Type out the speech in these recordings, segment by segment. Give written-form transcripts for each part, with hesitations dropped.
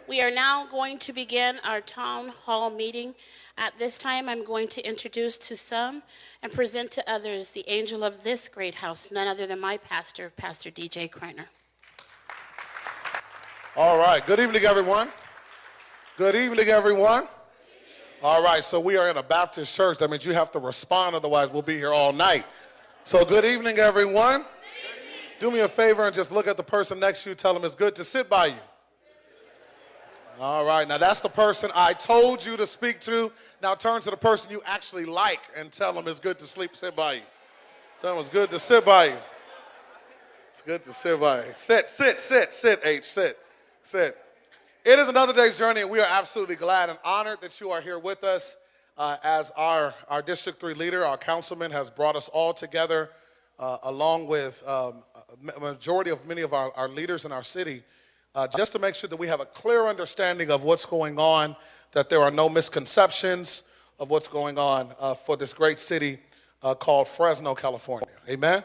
We are now going to begin our town hall meeting. At this time, I'm going to introduce to some and present to others the angel of this great house, none other than my pastor, Pastor DJ Kreiner. All right. Good evening, everyone. Good evening, everyone. All right. So we are in a Baptist church. That means you have to respond. Otherwise, we'll be here all night. So good evening, everyone. Do me a favor and just look at the person next to you. Tell them it's good to sit by you. All right. Now, that's the person I told you to speak to. Now turn to the person you actually like and tell them it's good to sit by you. Tell them it's good to sit by you. It's good to sit by you. Sit, H, sit. It is another day's journey, and we are absolutely glad and honored that you are here with us as our District 3 leader, our councilman, has brought us all together along with a majority of many of our leaders in our city just to make sure that we have a clear understanding of what's going on, that there are no misconceptions of what's going on for this great city called Fresno, California. Amen?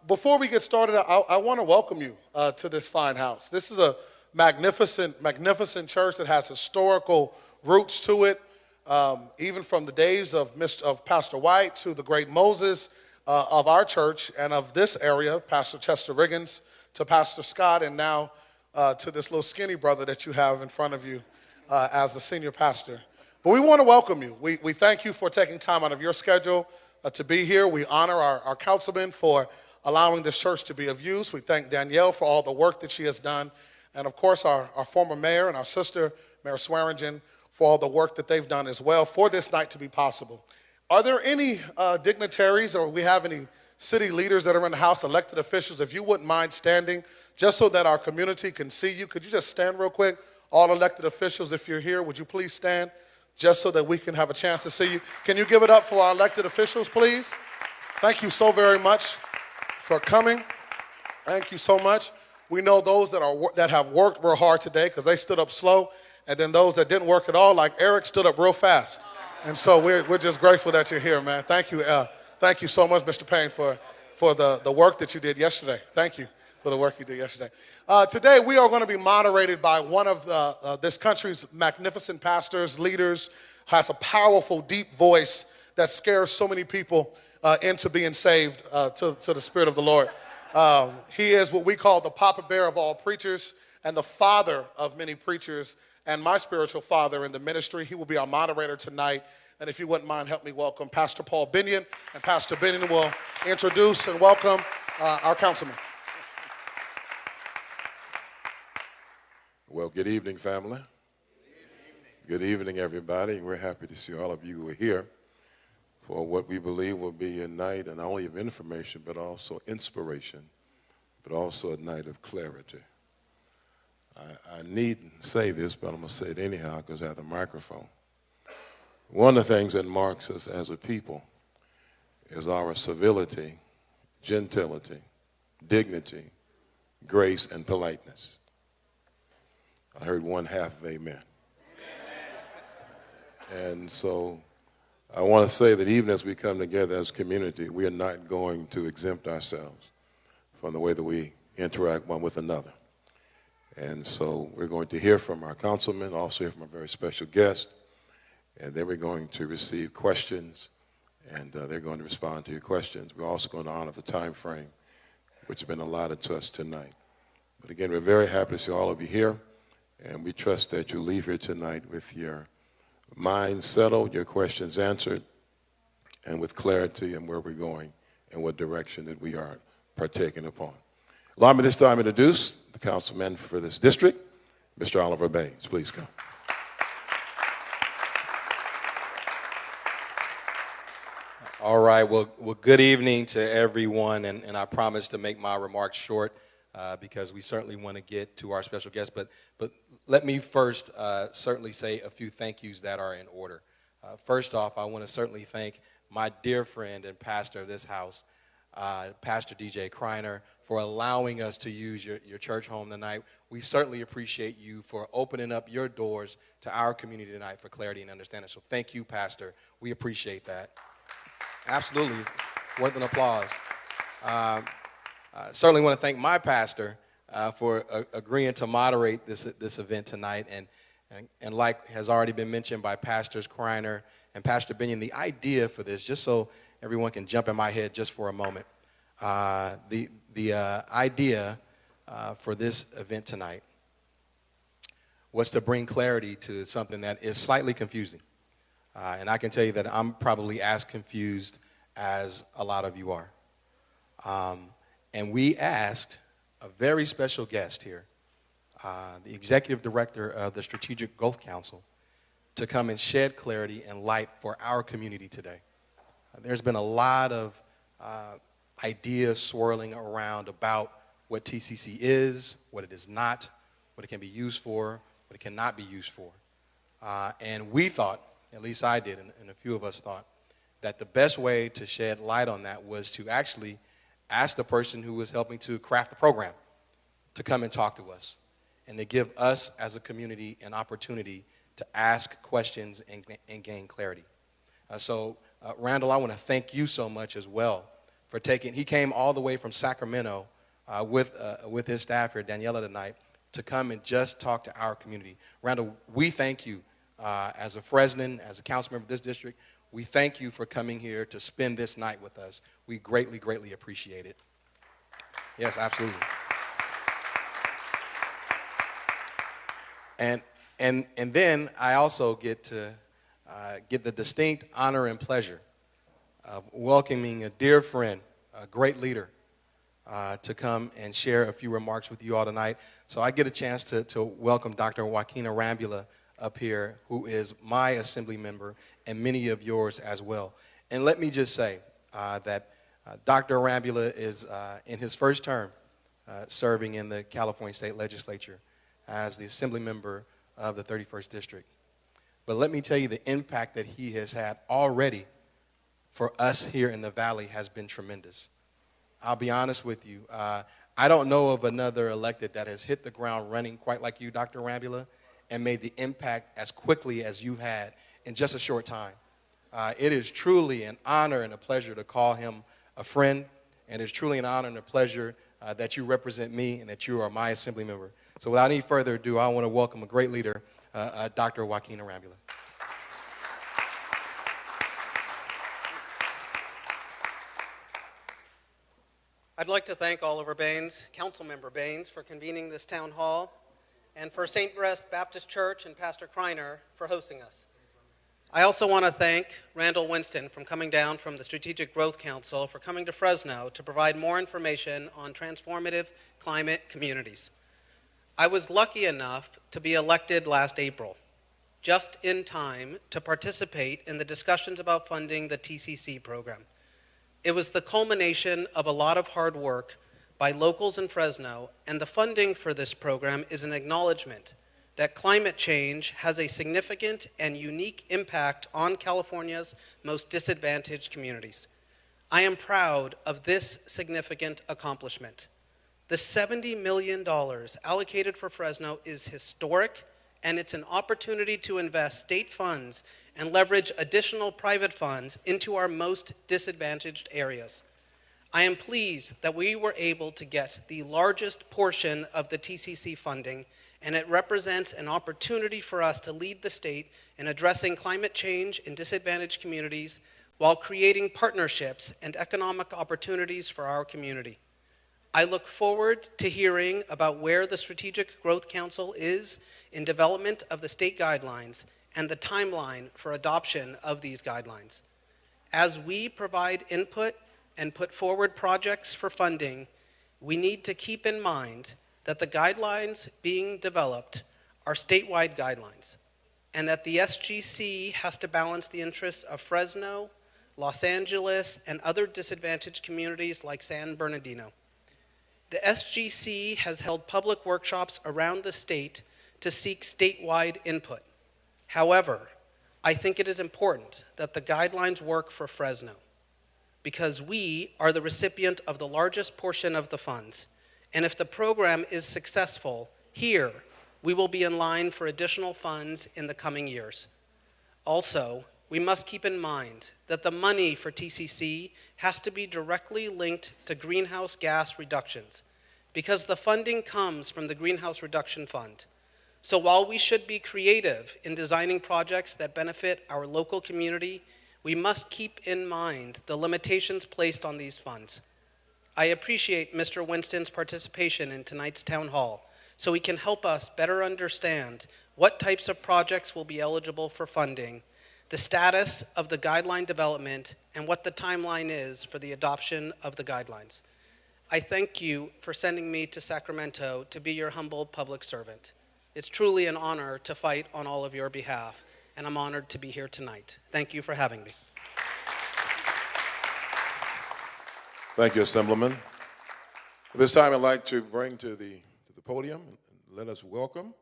Before we get started, I want to welcome you to this fine house. This is a magnificent church that has historical roots to it, even from the days of Pastor White to the great Moses of our church and of this area, Pastor Chester Riggins, to Pastor Scott, and now to this little skinny brother that you have in front of you as the senior pastor. But we want to welcome you. We thank you for taking time out of your schedule to be here. We honor our councilman for allowing this church to be of use. We thank Danielle for all the work that she has done. And of course, our former mayor and our sister, Mayor Swearingen, for all the work that they've done as well for this night to be possible. Are there any dignitaries or we have any city leaders that are in the house, elected officials? If you wouldn't mind standing, just so that our community can see you. Could you just stand real quick? All elected officials, if you're here, would you please stand just so that we can have a chance to see you? Can you give it up for our elected officials, please? Thank you so very much for coming. Thank you so much. We know those that have worked real hard today because they stood up slow, and then those that didn't work at all, like Eric, stood up real fast. And so we're just grateful that you're here, man. Thank you. Thank you so much, Mr. Payne, for the work that you did yesterday. Thank you for the work you did yesterday. Today we are going to be moderated by one of this country's magnificent pastors, leaders, has a powerful, deep voice that scares so many people into being saved to the Spirit of the Lord. He is what we call the Papa Bear of all preachers and the father of many preachers and my spiritual father in the ministry. He will be our moderator tonight. And if you wouldn't mind, help me welcome Pastor Paul Binion. And Pastor Binion will introduce and welcome our councilman. Well, good evening, family. Good evening, everybody. We're happy to see all of you who are here for what we believe will be a night not only of information, but also inspiration, but also a night of clarity. I needn't say this, but I'm going to say it anyhow because I have the microphone. One of the things that marks us as a people is our civility, gentility, dignity, grace, and politeness. I heard one half of amen. And so I want to say that even as we come together as a community, we are not going to exempt ourselves from the way that we interact one with another. And so we're going to hear from our councilman, also hear from a very special guest, and then we're going to receive questions, and they're going to respond to your questions. We're also going to honor the time frame, which has been allotted to us tonight. But again, we're very happy to see all of you here, and we trust that you leave here tonight with your mind settled, your questions answered, and with clarity in where we're going and what direction that we are partaking upon. Allow me this time to introduce the councilman for this district, Mr. Oliver Baines. Please come. All right. Well, good evening to everyone, and I promise to make my remarks short because we certainly want to get to our special guest. But let me first certainly say a few thank yous that are in order. First off, I want to certainly thank my dear friend and pastor of this house, Pastor DJ Kreiner, for allowing us to use your church home tonight. We certainly appreciate you for opening up your doors to our community tonight for clarity and understanding. So thank you, Pastor. We appreciate that. Absolutely. Worth an applause. Certainly want to thank my pastor, for agreeing to moderate this event tonight. And like has already been mentioned by Pastors Kreiner and Pastor Binion, the idea for this, just so everyone can jump in my head just for a moment, the idea for this event tonight was to bring clarity to something that is slightly confusing. And I can tell you that I'm probably as confused as a lot of you are. And we asked a very special guest here, the executive director of the Strategic Growth Council, to come and shed clarity and light for our community today. There's been a lot of ideas swirling around about what TCC is, what it is not, what it can be used for, what it cannot be used for. And we thought, at least I did, and a few of us thought, that the best way to shed light on that was to actually ask the person who was helping to craft the program to come and talk to us and to give us as a community an opportunity to ask questions and gain clarity. So, Randall, I want to thank you so much as well for he came all the way from Sacramento with his staff here, Daniela, tonight, to come and just talk to our community. Randall, we thank you as a Fresnan, as a council member of this district. We thank you for coming here to spend this night with us. We greatly, greatly appreciate it. Yes, absolutely. And then I also get the distinct honor and pleasure of welcoming a dear friend, a great leader, to come and share a few remarks with you all tonight. So I get a chance to welcome Dr. Joaquina Rambula up here, who is my assembly member and many of yours as well. And let me just say that Dr. Rambula is in his first term serving in the California State Legislature as the assembly member of the 31st District. But let me tell you, the impact that he has had already for us here in the Valley has been tremendous. I'll be honest with you. I don't know of another elected that has hit the ground running quite like you, Dr. Rambula, and made the impact as quickly as you had in just a short time. It is truly an honor and a pleasure to call him a friend, and it's truly an honor and a pleasure that you represent me and that you are my assembly member. So without any further ado, I want to welcome a great leader, Dr. Joaquina Rambula. I'd like to thank Oliver Baines, Councilmember Baines, for convening this town hall, and for St. Brest Baptist Church and Pastor Kreiner for hosting us. I also want to thank Randall Winston from coming down from the Strategic Growth Council for coming to Fresno to provide more information on transformative climate communities. I was lucky enough to be elected last April, just in time to participate in the discussions about funding the TCC program. It was the culmination of a lot of hard work by locals in Fresno, and the funding for this program is an acknowledgement that climate change has a significant and unique impact on California's most disadvantaged communities. I am proud of this significant accomplishment. The $70 million allocated for Fresno is historic, and it's an opportunity to invest state funds and leverage additional private funds into our most disadvantaged areas. I am pleased that we were able to get the largest portion of the TCC funding, and it represents an opportunity for us to lead the state in addressing climate change in disadvantaged communities while creating partnerships and economic opportunities for our community. I look forward to hearing about where the Strategic Growth Council is in development of the state guidelines and the timeline for adoption of these guidelines. As we provide input and put forward projects for funding, we need to keep in mind that the guidelines being developed are statewide guidelines, and that the SGC has to balance the interests of Fresno, Los Angeles, and other disadvantaged communities like San Bernardino. The SGC has held public workshops around the state to seek statewide input. However, I think it is important that the guidelines work for Fresno because we are the recipient of the largest portion of the funds. And if the program is successful here, we will be in line for additional funds in the coming years. Also, we must keep in mind that the money for TCC has to be directly linked to greenhouse gas reductions. because the funding comes from the Greenhouse Reduction Fund. So while we should be creative in designing projects that benefit our local community, we must keep in mind the limitations placed on these funds. I appreciate Mr. Winston's participation in tonight's town hall so he can help us better understand what types of projects will be eligible for funding, the status of the guideline development, and what the timeline is for the adoption of the guidelines. I thank you for sending me to Sacramento to be your humble public servant. It's truly an honor to fight on all of your behalf, and I'm honored to be here tonight. Thank you for having me. Thank you, Assemblyman. At this time, I'd like to bring to the podium and let us welcome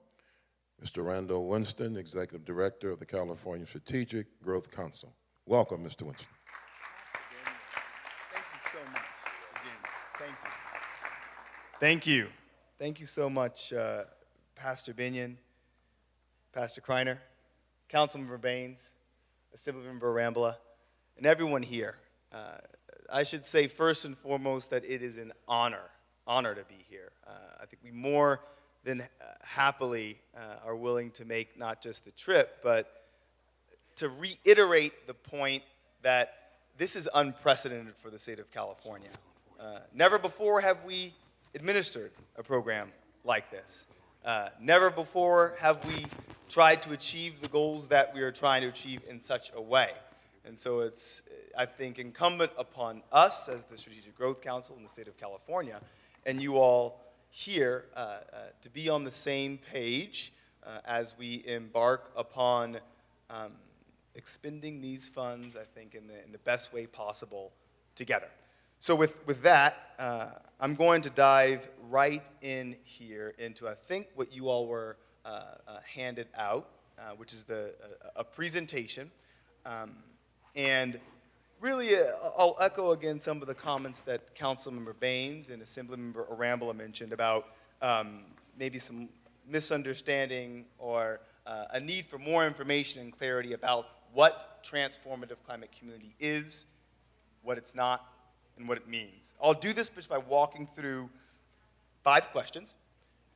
Mr. Randall Winston, Executive Director of the California Strategic Growth Council. Welcome, Mr. Winston. Thank you so much. Again, thank you. Thank you. Thank you so much, Pastor Binion, Pastor Kreiner, Councilmember Baines, Assemblymember Rambla, and everyone here. I should say first and foremost that it is an honor to be here. I think we more than happily are willing to make not just the trip, but to reiterate the point that this is unprecedented for the state of California. Never before have we administered a program like this. Never before have we tried to achieve the goals that we are trying to achieve in such a way. And so it's, I think, incumbent upon us as the Strategic Growth Council in the state of California and you all here to be on the same page as we embark upon expending these funds, I think, in the best way possible together. So with that, I'm going to dive right in here into, I think, what you all were handed out, which is a presentation. And really, I'll echo again some of the comments that Councilmember Baines and Assemblymember Arambula mentioned about maybe some misunderstanding or a need for more information and clarity about what transformative climate community is, what it's not, and what it means. I'll do this just by walking through 5 questions.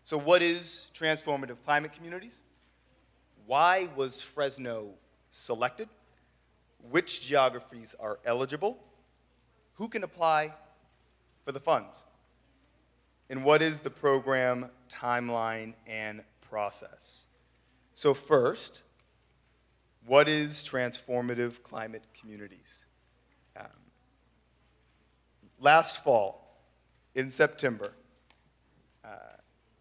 So what is transformative climate communities? Why was Fresno selected? Which geographies are eligible? Who can apply for the funds? And what is the program timeline and process? So first, what is transformative climate communities? Last fall, in September,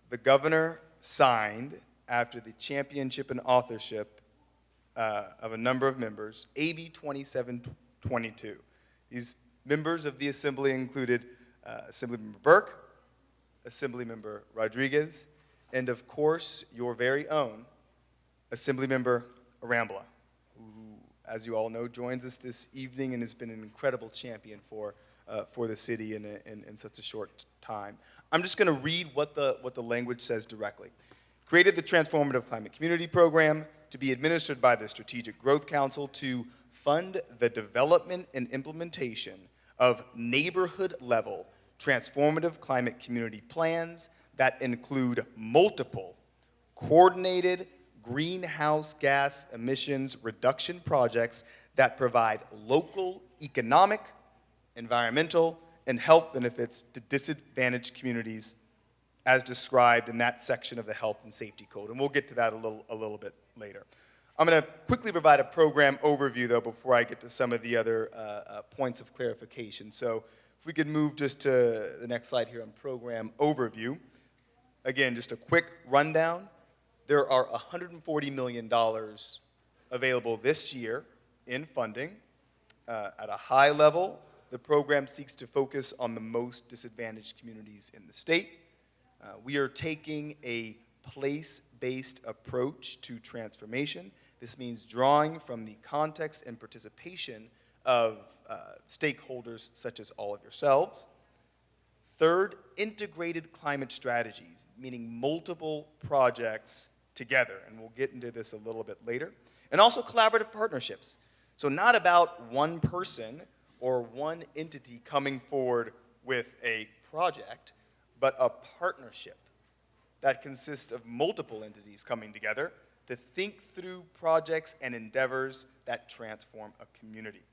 the governor signed, after the championship and authorship of a number of members, AB 2722. These members of the Assembly included Assemblymember Burke, Assemblymember Rodriguez, and of course, your very own Assemblymember Arambula, who, as you all know, joins us this evening and has been an incredible champion for the city in such a short time. I'm just going to read what the language says directly. Created the Transformative Climate Community Program to be administered by the Strategic Growth Council to fund the development and implementation of neighborhood-level transformative climate community plans that include multiple coordinated greenhouse gas emissions reduction projects that provide local economic, environmental, and health benefits to disadvantaged communities as described in that section of the Health and Safety Code. And we'll get to that a little bit later. I'm going to quickly provide a program overview, though, before I get to some of the other points of clarification. So if we could move just to the next slide here on program overview. Again, just a quick rundown. There are $140 million available this year in funding. At a high level, the program seeks to focus on the most disadvantaged communities in the state. We are taking a place-based approach to transformation. This means drawing from the context and participation of stakeholders such as all of yourselves. Third, integrated climate strategies, meaning multiple projects together, and we'll get into this a little bit later. And also collaborative partnerships. So not about one person or one entity coming forward with a project, but a partnership that consists of multiple entities coming together to think through projects and endeavors that transform a community.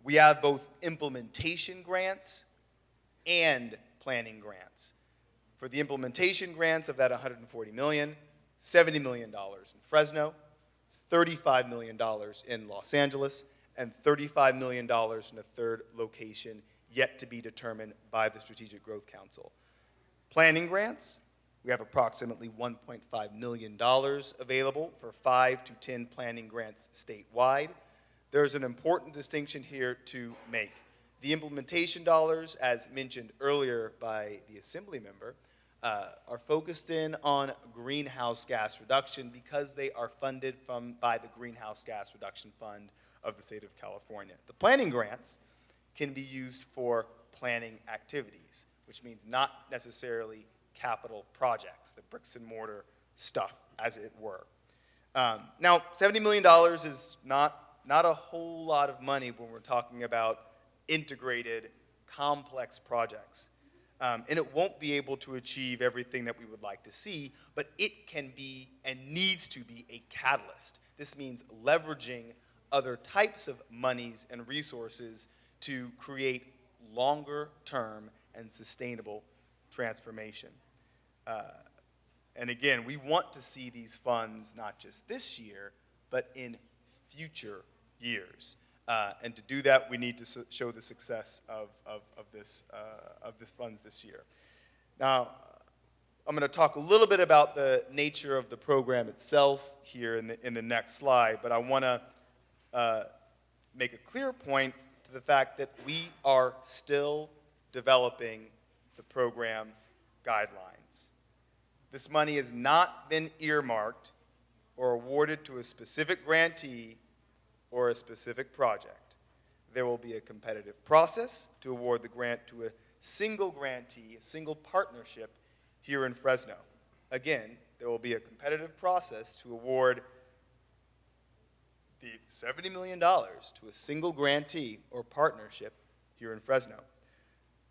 We have both implementation grants and planning grants. For the implementation grants of that $140 million, $70 million in Fresno, $35 million in Los Angeles, and $35 million in a third location yet to be determined by the Strategic Growth Council. Planning grants, we have approximately $1.5 million available for 5 to 10 planning grants statewide. There's an important distinction here to make. The implementation dollars, as mentioned earlier by the Assembly member, are focused in on greenhouse gas reduction because they are funded by the Greenhouse Gas Reduction Fund of the state of California. The planning grants can be used for planning activities, which means not necessarily capital projects, the bricks and mortar stuff, as it were. Now, $70 million is not a whole lot of money when we're talking about integrated, complex projects. And it won't be able to achieve everything that we would like to see, but it can be and needs to be a catalyst. This means leveraging other types of monies and resources to create longer term and sustainable transformation. And again, we want to see these funds not just this year, but in future years. And to do that, we need to show the success of this funds this year. Now, I'm going to talk a little bit about the nature of the program itself here in the next slide, but I want to make a clear point to the fact that we are still developing the program guidelines. This money has not been earmarked or awarded to a specific grantee or a specific project. There will be a competitive process to award the grant to a single grantee, a single partnership here in Fresno. Again, there will be a competitive process to award the $70 million to a single grantee or partnership here in Fresno.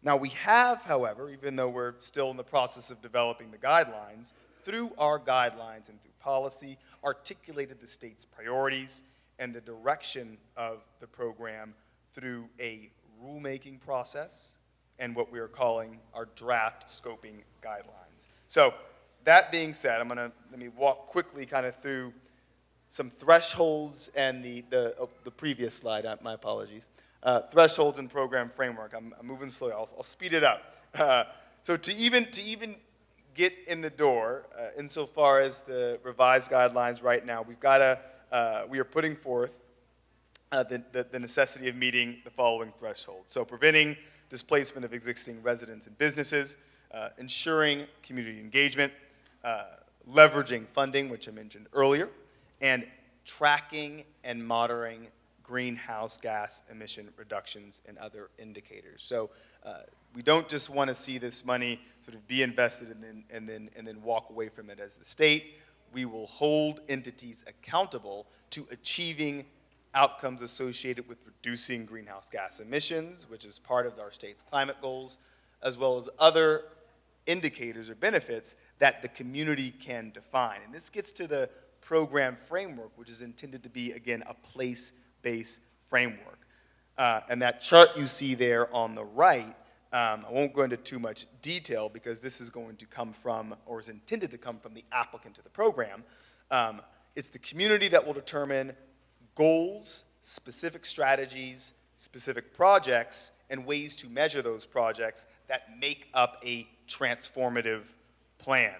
Now we have, however, even though we're still in the process of developing the guidelines, through our guidelines and through policy, articulated the state's priorities and the direction of the program through a rulemaking process and what we are calling our draft scoping guidelines. So that being said, let me walk quickly kind of through some thresholds and the previous slide, my apologies. Thresholds and program framework. I'm moving slowly. I'll speed it up. So to even get in the door, insofar as the revised guidelines right now, we are putting forth the necessity of meeting the following thresholds. So preventing displacement of existing residents and businesses, ensuring community engagement, leveraging funding, which I mentioned earlier, and tracking and monitoring greenhouse gas emission reductions and other indicators. So we don't just want to see this money sort of be invested and then walk away from it as the state. We will hold entities accountable to achieving outcomes associated with reducing greenhouse gas emissions, which is part of our state's climate goals, as well as other indicators or benefits that the community can define. And this gets to the program framework, which is intended to be, again, a place-based framework. And that chart you see there on the right, I won't go into too much detail because this is going to come from, or is intended to come from, the applicant to the program. It's the community that will determine goals, specific strategies, specific projects, and ways to measure those projects that make up a transformative plan.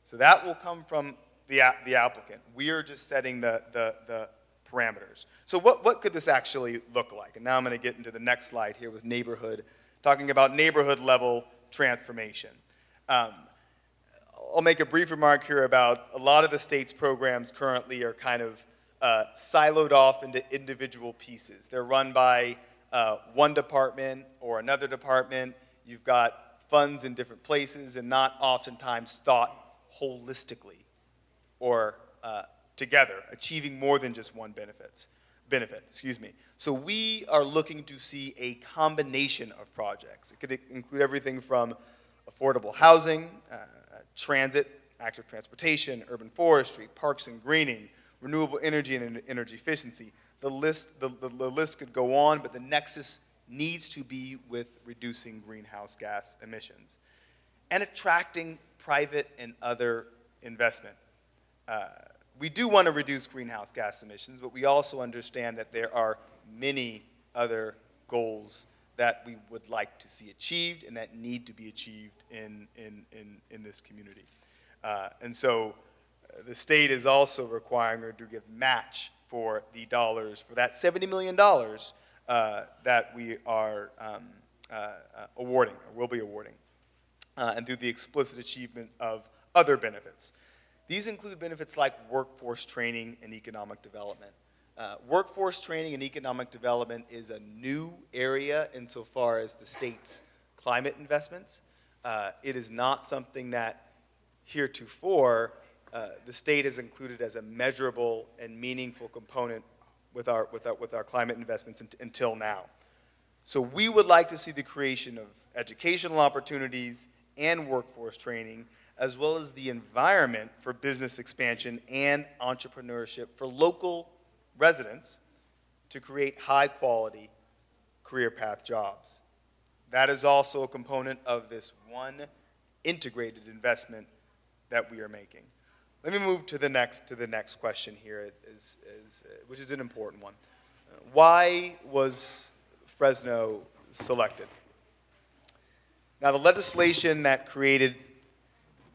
So that will come from the applicant. We are just setting the parameters. So what could this actually look like? And now I'm going to get into the next slide here with neighborhood, talking about neighborhood level transformation. I'll make a brief remark here about a lot of the state's programs currently are kind of siloed off into individual pieces. They're run by one department or another department. You've got funds in different places and not oftentimes thought holistically or together, achieving more than just one benefit. So we are looking to see a combination of projects. It could include everything from affordable housing, transit, active transportation, urban forestry, parks and greening, renewable energy and energy efficiency. The list could go on, but the nexus needs to be with reducing greenhouse gas emissions and attracting private and other investment. We do want to reduce greenhouse gas emissions, but we also understand that there are many other goals that we would like to see achieved and that need to be achieved in this community. And so the state is also requiring her to give match for the dollars, for that $70 million that we are awarding, or will be awarding, and through the explicit achievement of other benefits. These include benefits like workforce training and economic development. Workforce training and economic development is a new area insofar as the state's climate investments. It is not something that heretofore the state has included as a measurable and meaningful component with our climate investments until now. So we would like to see the creation of educational opportunities and workforce training, as well as the environment for business expansion and entrepreneurship for local residents to create high-quality career path jobs. That is also a component of this one integrated investment that we are making. Let me move to the next question here, which is an important one. Why was Fresno selected? Now, the legislation that created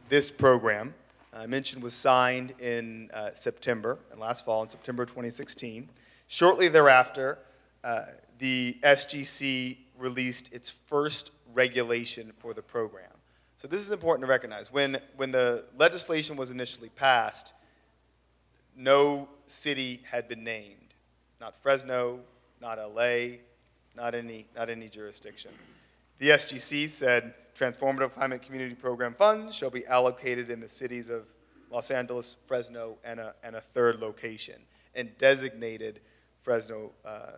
this program, I mentioned, was signed in September, last fall, in September 2016. Shortly thereafter, the SGC released its first regulation for the program. So this is important to recognize. When the legislation was initially passed, no city had been named. Not Fresno, not LA, not any jurisdiction. The SGC said Transformative Climate Community Program funds shall be allocated in the cities of Los Angeles, Fresno, and a third location, and designated Fresno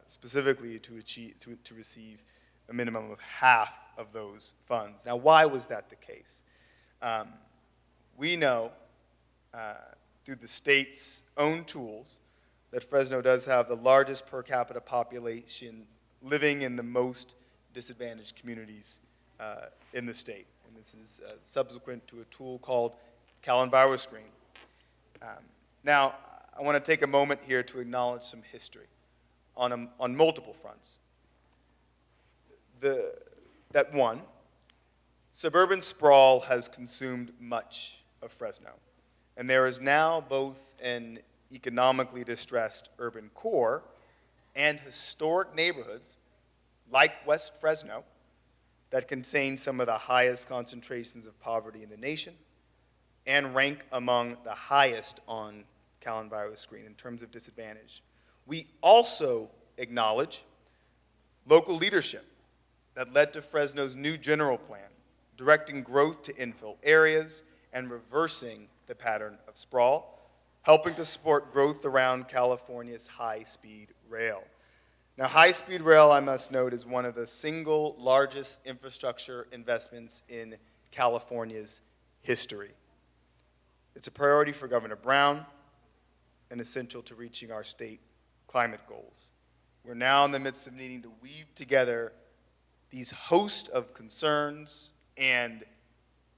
specifically to receive a minimum of half of those funds. Now, why was that the case? We know through the state's own tools that Fresno does have the largest per capita population living in the most disadvantaged communities in the state. And this is subsequent to a tool called Calendar Screen. Now, I want to take a moment here to acknowledge some history on multiple fronts. One, suburban sprawl has consumed much of Fresno, and there is now both an economically distressed urban core and historic neighborhoods like West Fresno that contain some of the highest concentrations of poverty in the nation and rank among the highest on Calendar Screen in terms of disadvantage. We also acknowledge local leadership that led to Fresno's new general plan, directing growth to infill areas and reversing the pattern of sprawl, helping to support growth around California's high-speed rail. Now, high-speed rail, I must note, is one of the single largest infrastructure investments in California's history. It's a priority for Governor Brown and essential to reaching our state climate goals. We're now in the midst of needing to weave together these host of concerns and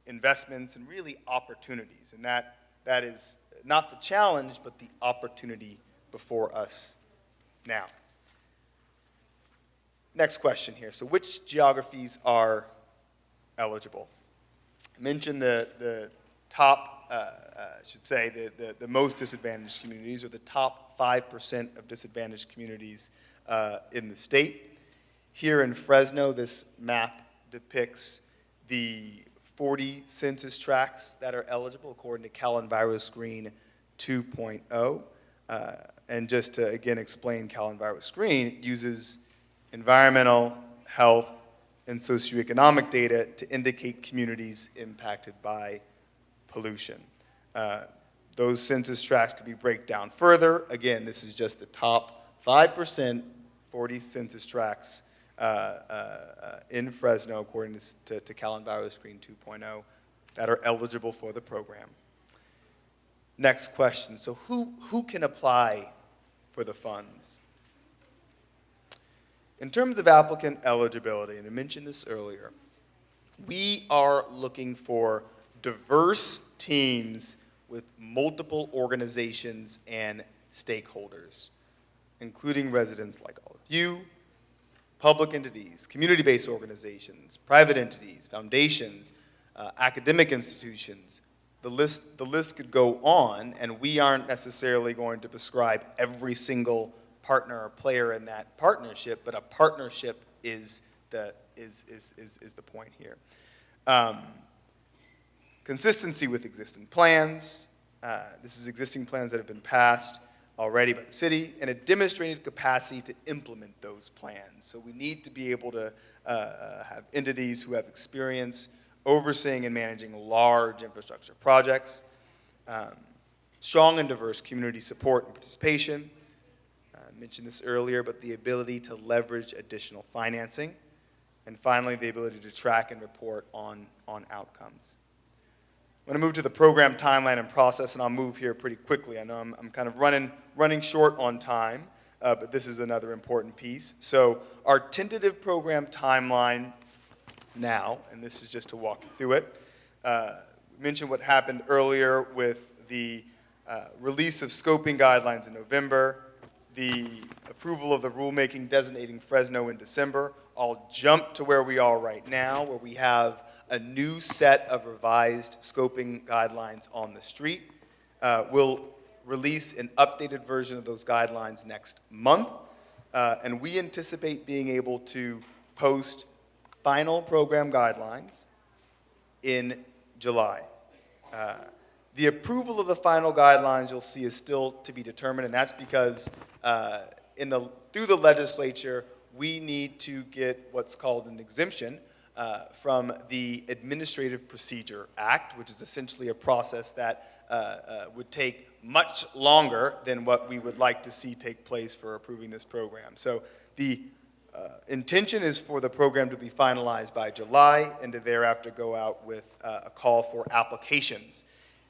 investments and really opportunities. And that is not the challenge, but the opportunity before us now. Next question here. So which geographies are eligible? I mentioned the top, the most disadvantaged communities, or the top 5% of disadvantaged communities in the state. Here in Fresno, this map depicts the 40 census tracts that are eligible according to Calendar Screen 2.0. And just to, again, explain Calendar Screen, it uses environmental, health, and socioeconomic data to indicate communities impacted by pollution. Those census tracts could be break down further. Again, this is just the top 5%, 40 census tracts in Fresno, according to Cal Enviro Screen 2.0, that are eligible for the program. Next question. So who can apply for the funds? In terms of applicant eligibility, and I mentioned this earlier, we are looking for diverse teams with multiple organizations and stakeholders, including residents like all of you, public entities, community-based organizations, private entities, foundations, academic institutions. The list could go on, and we aren't necessarily going to prescribe every single partner or player in that partnership, but a partnership is the point here. Consistency with existing plans. This is existing plans that have been passed already by the city, and a demonstrated capacity to implement those plans. So we need to be able to have entities who have experience overseeing and managing large infrastructure projects, strong and diverse community support and participation. I mentioned this earlier, but the ability to leverage additional financing, and finally, the ability to track and report on outcomes. I'm going to move to the program timeline and process, and I'll move here pretty quickly. I know I'm kind of running short on time, but this is another important piece. So our tentative program timeline now, and this is just to walk you through it. Mentioned what happened earlier with the release of scoping guidelines in November, the approval of the rulemaking designating Fresno in December. I'll jump to where we are right now, where we have a new set of revised scoping guidelines on the street. We'll release an updated version of those guidelines next month, and we anticipate being able to post final program guidelines in July. The approval of the final guidelines, you'll see, is still to be determined, and that's because through the legislature, we need to get what's called an exemption from the Administrative Procedure Act, which is essentially a process that would take much longer than what we would like to see take place for approving this program. So the intention is for the program to be finalized by July and to thereafter go out with a call for applications.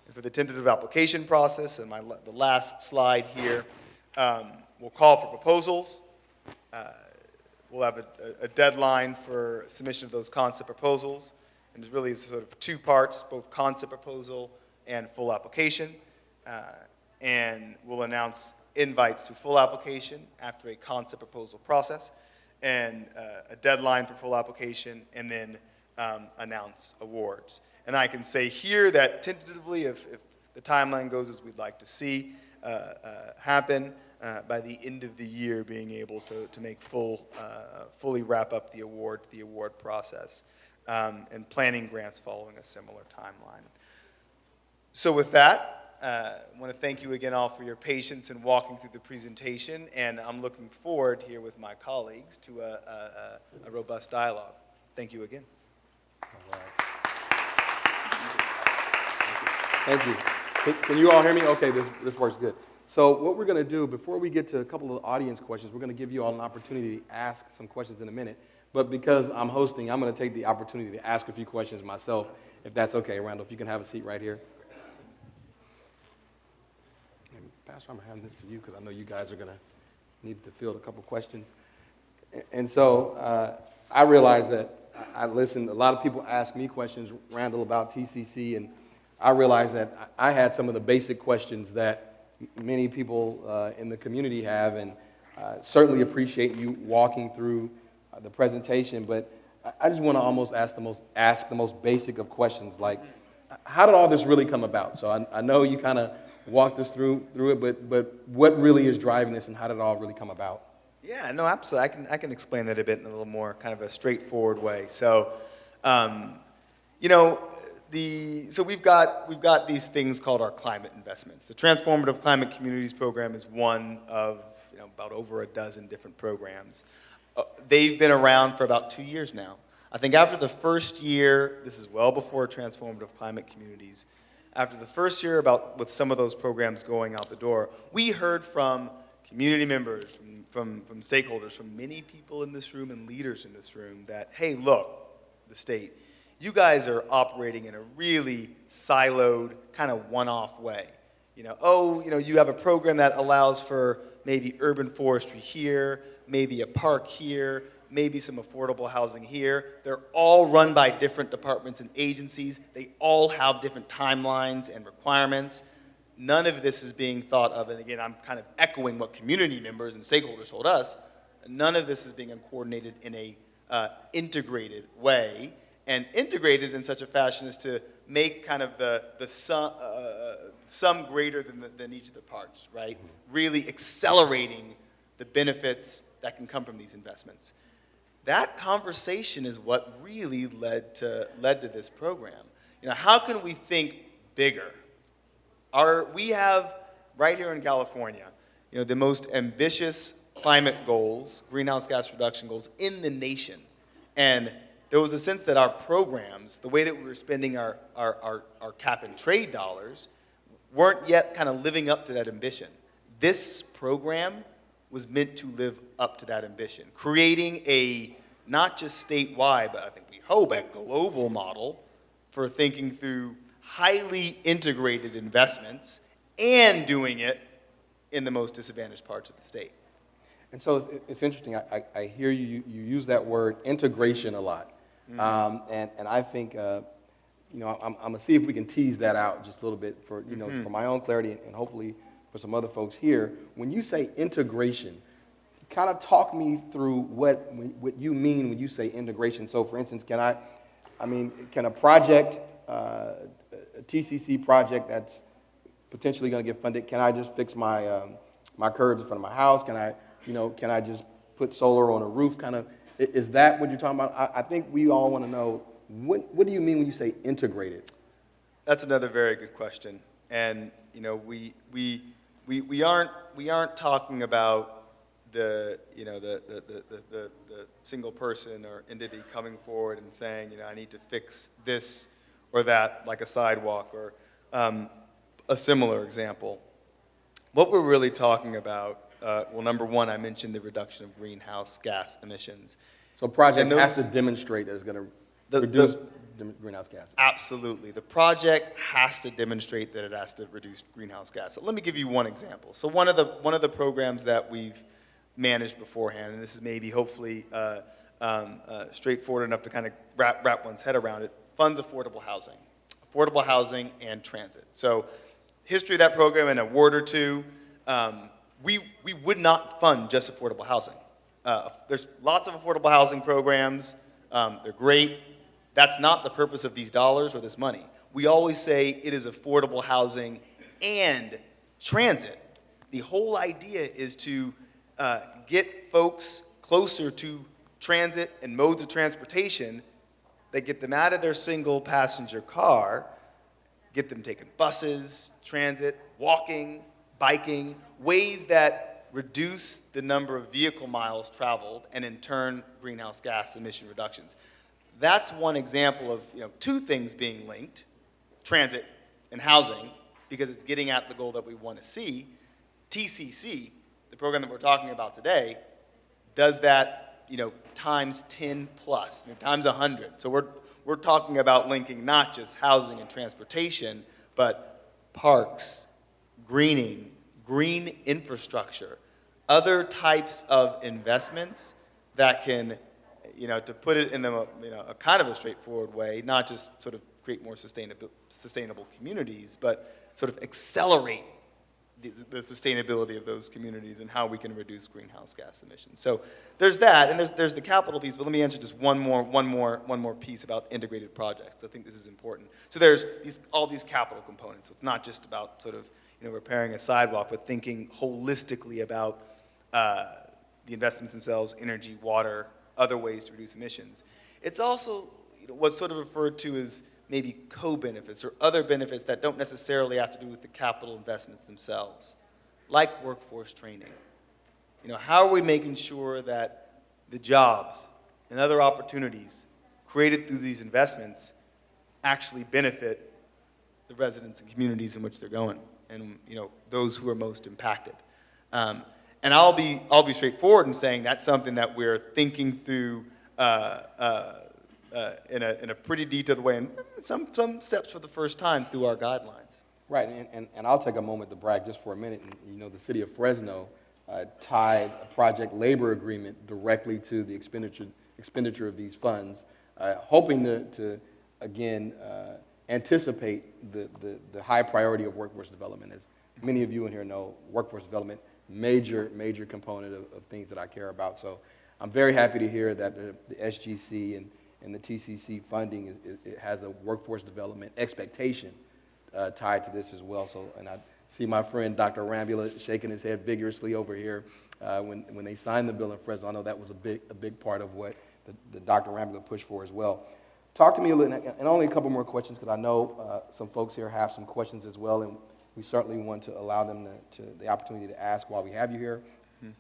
And for the tentative application process, and the last slide here, we'll call for proposals. We'll have a deadline for submission of those concept proposals. And there's really sort of two parts, both concept proposal and full application. And we'll announce invites to full application after a concept proposal process, and a deadline for full application, and then announce awards. And I can say here that tentatively, if the timeline goes as we'd like to see happen, by the end of the year, being able to make fully wrap up the award process, and planning grants following a similar timeline. So with that, I want to thank you again all for your patience in walking through the presentation, and I'm looking forward here with my colleagues to a robust dialogue. Thank you again. All right. Thank you. Can you all hear me? Okay, this works good. So what we're going to do, before we get to a couple of audience questions, we're going to give you all an opportunity to ask some questions in a minute. But because I'm hosting, I'm going to take the opportunity to ask a few questions myself, if that's okay. Randall, if you can have a seat right here. And Pastor, I'm going to hand this to you because I know you guys are going to need to field a couple questions. And so I realize that I listened. A lot of people ask me questions, Randall, about TCC, and I realized that I had some of the basic questions that many people in the community have, and certainly appreciate you walking through the presentation, but I just want to almost ask the most basic of questions, like, how did all this really come about? So I know you kind of walked us through it, but what really is driving this, and how did it all really come about? Yeah, no, absolutely. I can explain that a bit in a little more kind of a straightforward way. So, so we've got these things called our climate investments. The Transformative Climate Communities Program is one of about over a dozen different programs. They've been around for about 2 years now. I think after the first year, this is well before Transformative Climate Communities, after the first year with some of those programs going out the door, we heard from community members, from stakeholders, from many people in this room and leaders in this room that, hey, look, the state, you guys are operating in a really siloed, kind of one-off way. You have a program that allows for maybe urban forestry here, maybe a park here, maybe some affordable housing here. They're all run by different departments and agencies. They all have different timelines and requirements. None of this is being thought of, and again, I'm kind of echoing what community members and stakeholders told us, none of this is being coordinated in a integrated way, and integrated in such a fashion as to make kind of the sum greater than each of the parts, right? Really accelerating the benefits that can come from these investments. That conversation is what really led to this program. How can we think bigger? We have, right here in California, the most ambitious climate goals, greenhouse gas reduction goals in the nation. And there was a sense that our programs, the way that we were spending our cap and trade dollars, weren't yet kind of living up to that ambition. This program was meant to live up to that ambition, creating a, not just statewide, but I think we hope a global model for thinking through highly integrated investments and doing it in the most disadvantaged parts of the state. And so it's interesting. I hear you use that word integration a lot. And I think, I'm going to see if we can tease that out just a little bit for, for my own clarity and hopefully for some other folks here. When you say integration, kind of talk me through what you mean when you say integration. So for instance, can a project, a TCC project that's potentially going to get funded, can I just fix my my curbs in front of my house? Can I just put solar on a roof? Is that what you're talking about? I think we all want to know, what do you mean when you say integrated? That's another very good question. And we aren't talking about the single person or entity coming forward and saying, I need to fix this or that, like a sidewalk or a similar example. What we're really talking about, number one, I mentioned the reduction of greenhouse gas emissions. So a project has to demonstrate that it's going to reduce greenhouse gases. Absolutely. The project has to demonstrate that it has to reduce greenhouse gas. So let me give you one example. So one of the programs that we've managed beforehand, and this is maybe hopefully straightforward enough to kind of wrap one's head around it, funds affordable housing and transit. So history of that program in a word or two, we would not fund just affordable housing. There's lots of affordable housing programs. They're great. That's not the purpose of these dollars or this money. We always say it is affordable housing and transit. The whole idea is to get folks closer to transit and modes of transportation that get them out of their single passenger car, get them taking buses, transit, walking, biking, ways that reduce the number of vehicle miles traveled and in turn greenhouse gas emission reductions. That's one example of two things being linked, transit and housing, because it's getting at the goal that we want to see. TCC, the program that we're talking about today, does that times 10 plus, times 100. So we're talking about linking not just housing and transportation, but parks, greening, green infrastructure, other types of investments that can, to put it in a kind of a straightforward way, not just sort of create more sustainable communities, but sort of accelerate the sustainability of those communities and how we can reduce greenhouse gas emissions. So there's that, and there's the capital piece. But let me answer just one more piece about integrated projects. I think this is important. So there's all these capital components. So it's not just about sort of repairing a sidewalk, but thinking holistically about the investments themselves, energy, water, other ways to reduce emissions. It's also what's sort of referred to as maybe co-benefits or other benefits that don't necessarily have to do with the capital investments themselves, like workforce training. How are we making sure that the jobs and other opportunities created through these investments actually benefit the residents and communities in which they're going and those who are most impacted. And I'll be straightforward in saying that's something that we're thinking through in a pretty detailed way, and some steps for the first time through our guidelines. Right, and I'll take a moment to brag just for a minute. And, the city of Fresno tied a project labor agreement directly to the expenditure of these funds, hoping to again, anticipate the high priority of workforce development. As many of you in here know, workforce development, major component of things that I care about. So I'm very happy to hear that the SGC and the TCC funding it has a workforce development expectation tied to this as well. So, and I see my friend Dr. Rambula shaking his head vigorously over here when they signed the bill in Fresno. I know that was a big part of what the Dr. Rambula pushed for as well. Talk to me a little, and only a couple more questions, because I know some folks here have some questions as well, and we certainly want to allow them to the opportunity to ask while we have you here. Mm-hmm.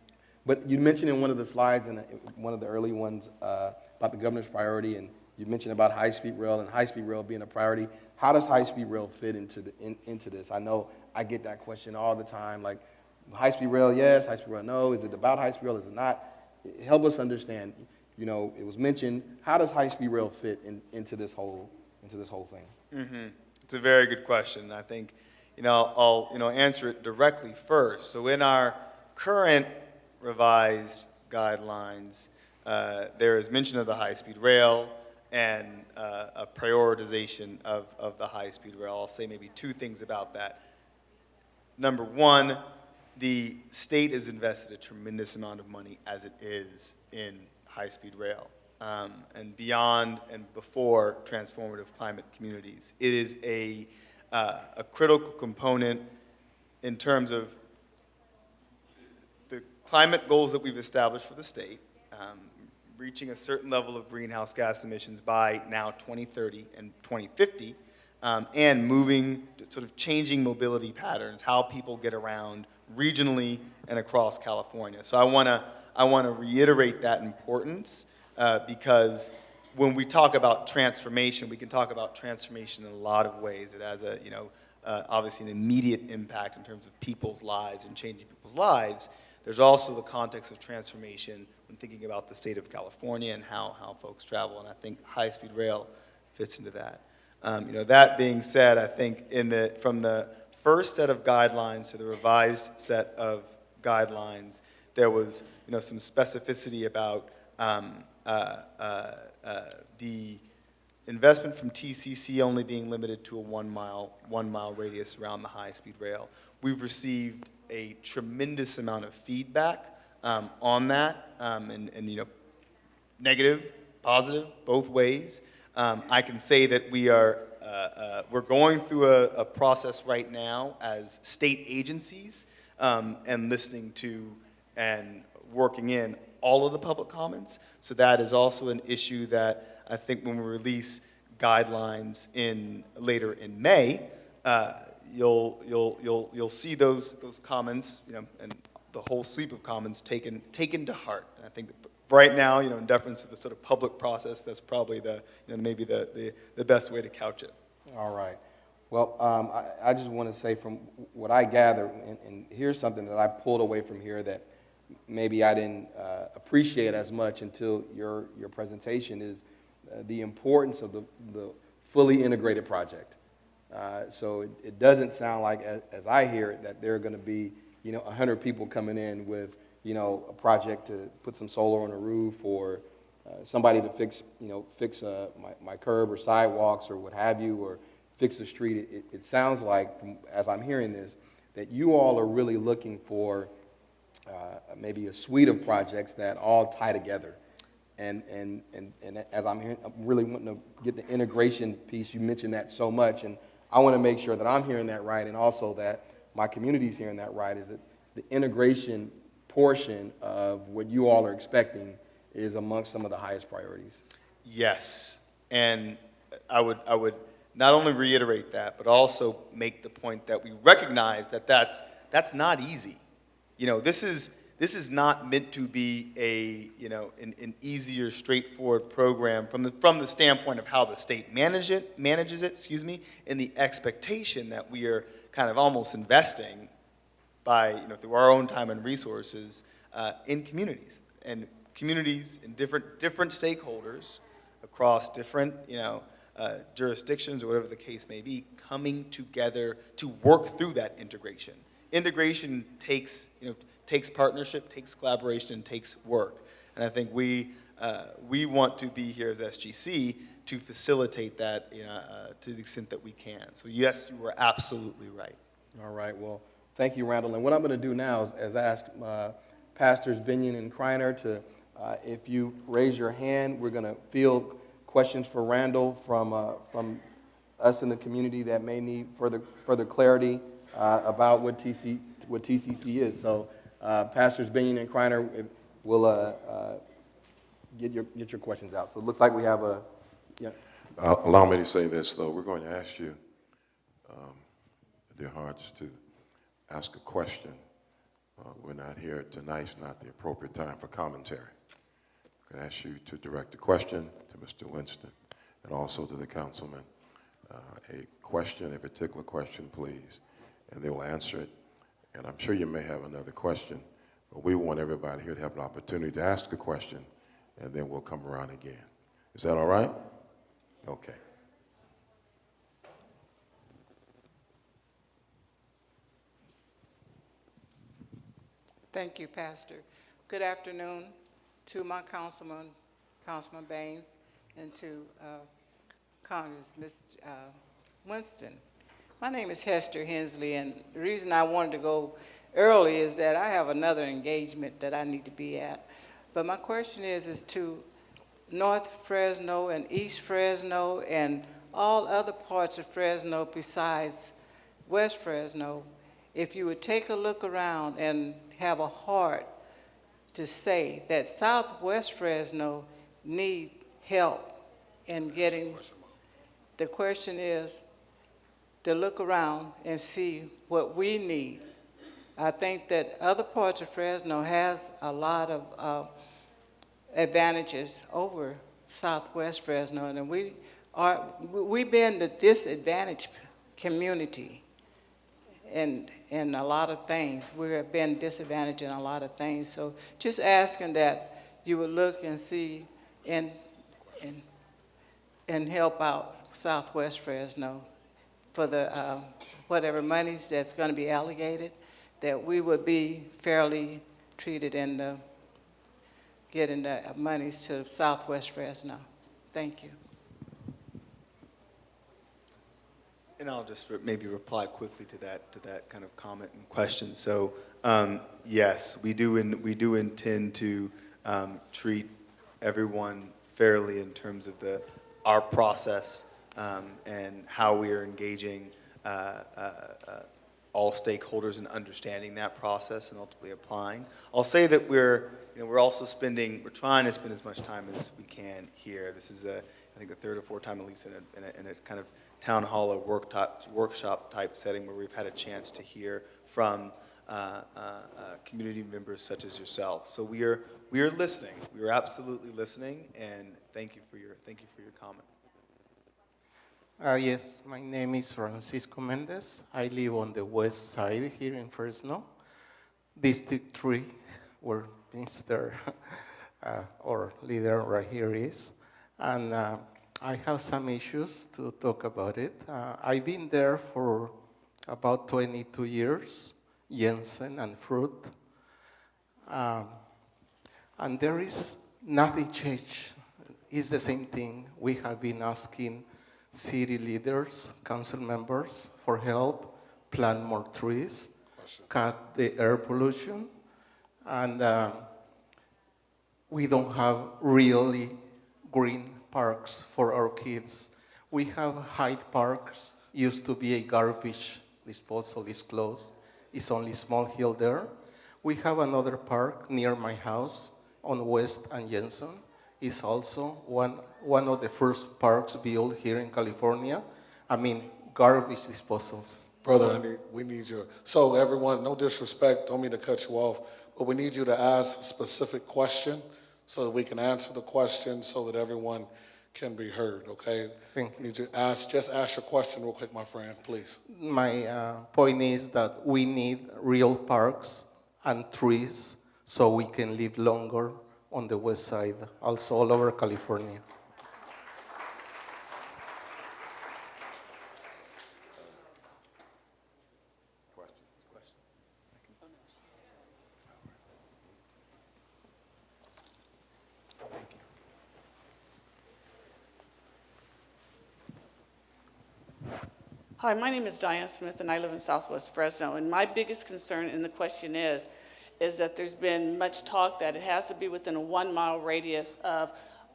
But you mentioned in one of the slides, in one of the early ones, about the governor's priority, and you mentioned about high-speed rail and high-speed rail being a priority. How does high-speed rail fit into this? I know I get that question all the time, like high-speed rail, yes, high-speed rail, no. Is it about high-speed rail? Is it not? Help us understand. It was mentioned. How does high-speed rail fit into this whole thing? Mm-hmm. It's a very good question. I think, I'll answer it directly first. So in our current revised guidelines, there is mention of the high-speed rail and a prioritization of the high-speed rail. I'll say maybe two things about that. Number one, the state has invested a tremendous amount of money as it is in high-speed rail, and beyond and before transformative climate communities. It is a critical component in terms of the climate goals that we've established for the state, reaching a certain level of greenhouse gas emissions by now 2030 and 2050, and moving, sort of changing mobility patterns, how people get around regionally and across California. So I want to reiterate that importance because when we talk about transformation, we can talk about transformation in a lot of ways. It has obviously an immediate impact in terms of people's lives and changing people's lives. There's also the context of transformation when thinking about the state of California and how folks travel, and I think high-speed rail fits into that. That being said, I think from the first set of guidelines to the revised set of guidelines, there was some specificity about the investment from TCC only being limited to a 1 mile radius around the high-speed rail. We've received a tremendous amount of feedback on that, and negative, positive, both ways. I can say that we're going through a process right now as state agencies and listening to and working in all of the public comments. So that is also an issue that I think when we release guidelines later in May, you'll see those comments, and the whole sweep of comments taken to heart. And I think that right now, in deference to the sort of public process, that's probably maybe the best way to couch it. All right. Well, I just want to say from what I gather, and here's something that I pulled away from here that maybe I didn't appreciate as much until your presentation, is the importance of the fully integrated project. So it doesn't sound like, as I hear it, that there are going to be 100 people coming in with a project to put some solar on a roof, or somebody to fix my curb or sidewalks or what have you, or fix the street. It sounds like, as I'm hearing this, that you all are really looking for maybe a suite of projects that all tie together. And as I'm hearing, I'm really wanting to get the integration piece. You mentioned that so much, and I want to make sure that I'm hearing that right, and also that my community's hearing that right, is that the integration portion of what you all are expecting is amongst some of the highest priorities. Yes, and I would not only reiterate that, but also make the point that we recognize that that's not easy. This is not meant to be an easier, straightforward program from the standpoint of how the state manages it, and the expectation that we are kind of almost investing by, through our own time and resources in communities and different stakeholders across different, jurisdictions or whatever the case may be, coming together to work through that integration. Integration takes partnership, takes collaboration, takes work. And I think we want to be here as SGC to facilitate that to the extent that we can. So yes, you were absolutely right. All right, well, thank you, Randall. And what I'm going to do now is ask Pastors Binion and Kreiner to, if you raise your hand, we're going to field questions for Randall from us in the community that may need further clarity about what TCC is. So Pastors Binion and Kreiner will get your questions out. So it looks like we have a, yeah. Allow me to say this, though. We're going to ask you, dear hearts, to ask a question. We're not here tonight. It's not the appropriate time for commentary. I'm going to ask you to direct a question to Mr. Winston and also to the councilman. A particular question, please, and they will answer it. And I'm sure you may have another question, but we want everybody here to have an opportunity to ask a question, and then we'll come around again. Is that all right? Okay. Thank you, Pastor. Good afternoon to my Councilman Baines, and to Congress, Mr. Winston. My name is Hester Hensley, and the reason I wanted to go early is that I have another engagement that I need to be at. But my question is to North Fresno and East Fresno and all other parts of Fresno besides West Fresno, if you would take a look around and have a heart to say that Southwest Fresno need help in getting, the question is to look around and see what we need. I think that other parts of Fresno has a lot of advantages over Southwest Fresno, and we've been the disadvantaged community in a lot of things. We have been disadvantaged in a lot of things. So just asking that you would look and see and help out Southwest Fresno for the whatever monies that's going to be allocated, that we would be fairly treated in getting the monies to Southwest Fresno. Thank you. And I'll just maybe reply quickly to that kind of comment and question. So yes, we do intend to treat everyone fairly in terms of our process and how we are engaging all stakeholders in understanding that process and ultimately applying. I'll say that we're trying to spend as much time as we can here. This is I think the third or fourth time at least in a kind of town hall or workshop type setting where we've had a chance to hear from community members such as yourself. So we are listening. We are absolutely listening, and thank you for your comment. Yes, my name is Francisco Mendez. I live on the west side here in Fresno, District 3, where Mr. Our leader right here is. And I have some issues to talk about it. I've been there for about 22 years, Jensen and Fruit. And there is nothing changed. It's the same thing. We have been asking city leaders, council members for help, plant more trees, cut the air pollution, and we don't have really green parks for our kids. We have Hyde Parks, used to be a garbage disposal, is closed. It's only small hill there. We have another park near my house on West and Jensen. It's also one of the first parks built here in California. I mean, garbage disposals. Brother, we need you. So everyone, no disrespect, don't mean to cut you off, but we need you to ask a specific question so that we can answer the question so that everyone can be heard, okay? Thank you. Need you just ask your question real quick, my friend, please. My point is that we need real parks and trees so we can live longer on the west side, also all over California. Hi, my name is Diane Smith, and I live in Southwest Fresno. And my biggest concern in the question is that there's been much talk that it has to be within a 1-mile radius of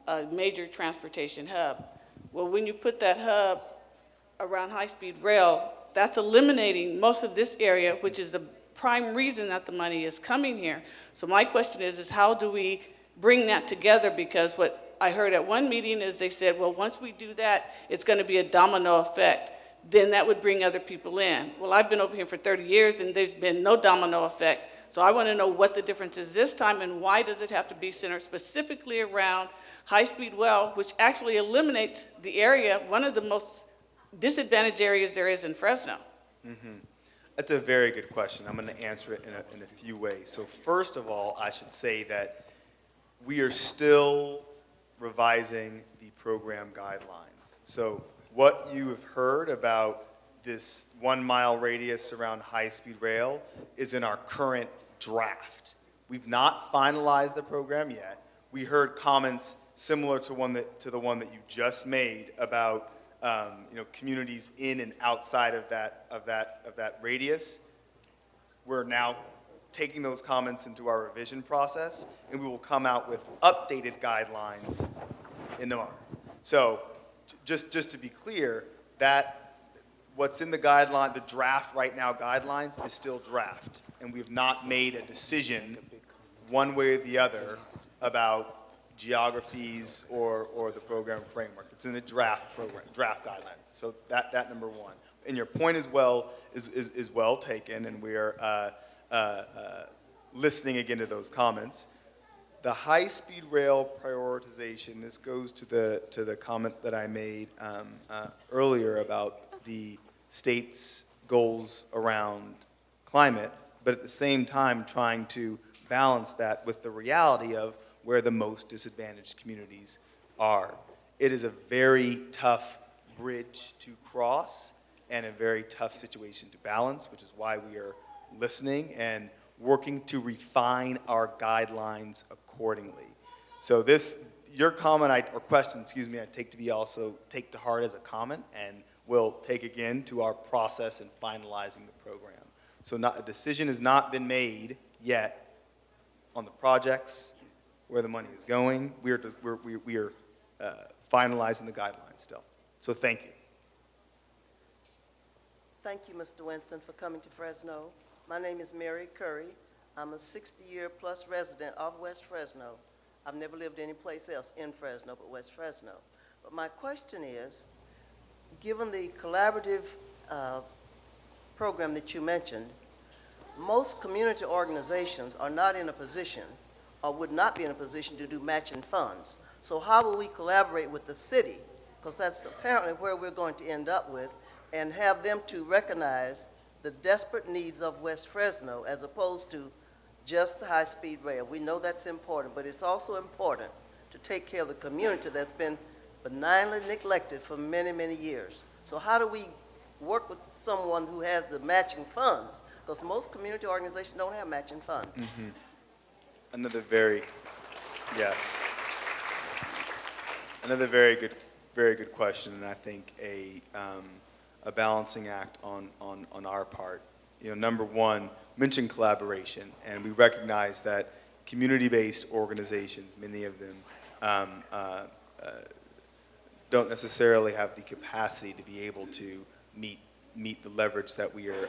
a major transportation hub. Well, when you put that hub around high-speed rail, that's eliminating most of this area, which is the prime reason that the money is coming here. So my question is how do we bring that together? Because what I heard at one meeting is they said, well, once we do that, it's going to be a domino effect. Then that would bring other people in. Well, I've been over here for 30 years, and there's been no domino effect. So I want to know what the difference is this time, and why does it have to be centered specifically around high-speed well, which actually eliminates the area, one of the most disadvantaged areas there is in Fresno. That's a very good question. I'm going to answer it in a few ways. So first of all, I should say that we are still revising the program guidelines. So what you have heard about this 1-mile radius around high-speed rail is in our current draft. We've not finalized the program yet. We heard comments similar to the one that you just made about communities in and outside of that radius. We're now taking those comments into our revision process, and we will come out with updated guidelines in the month. So just to be clear, that what's in the guideline, the draft right now guidelines is still draft, and we have not made a decision one way or the other about geographies or the program framework. It's in the draft program, draft guidelines. So that number one. And your point as well is well taken, and we are listening again to those comments. The high-speed rail prioritization, this goes to the comment that I made earlier about the state's goals around climate, but at the same time trying to balance that with the reality of where the most disadvantaged communities are. It is a very tough bridge to cross and a very tough situation to balance, which is why we are listening and working to refine our guidelines accordingly. So your comment, or question, excuse me, I take to heart as a comment, and will take again to our process in finalizing the program. So a decision has not been made yet on the projects, where the money is going. We are finalizing the guidelines still. So thank you. Thank you, Mr. Winston, for coming to Fresno. My name is Mary Curry. I'm a 60-year-plus resident of West Fresno. I've never lived any place else in Fresno but West Fresno. But my question is, given the collaborative program that you mentioned, most community organizations are not in a position or would not be in a position to do matching funds. So how will we collaborate with the city, because that's apparently where we're going to end up with, and have them to recognize the desperate needs of West Fresno as opposed to just the high-speed rail. We know that's important, but it's also important to take care of the community that's been benignly neglected for many, many years. So how do we work with someone who has the matching funds? Because most community organizations don't have matching funds. Mm-hmm. Another very good question, and I think a balancing act on our part. Number one, mention collaboration, and we recognize that community-based organizations, many of them, don't necessarily have the capacity to be able to meet the leverage that we are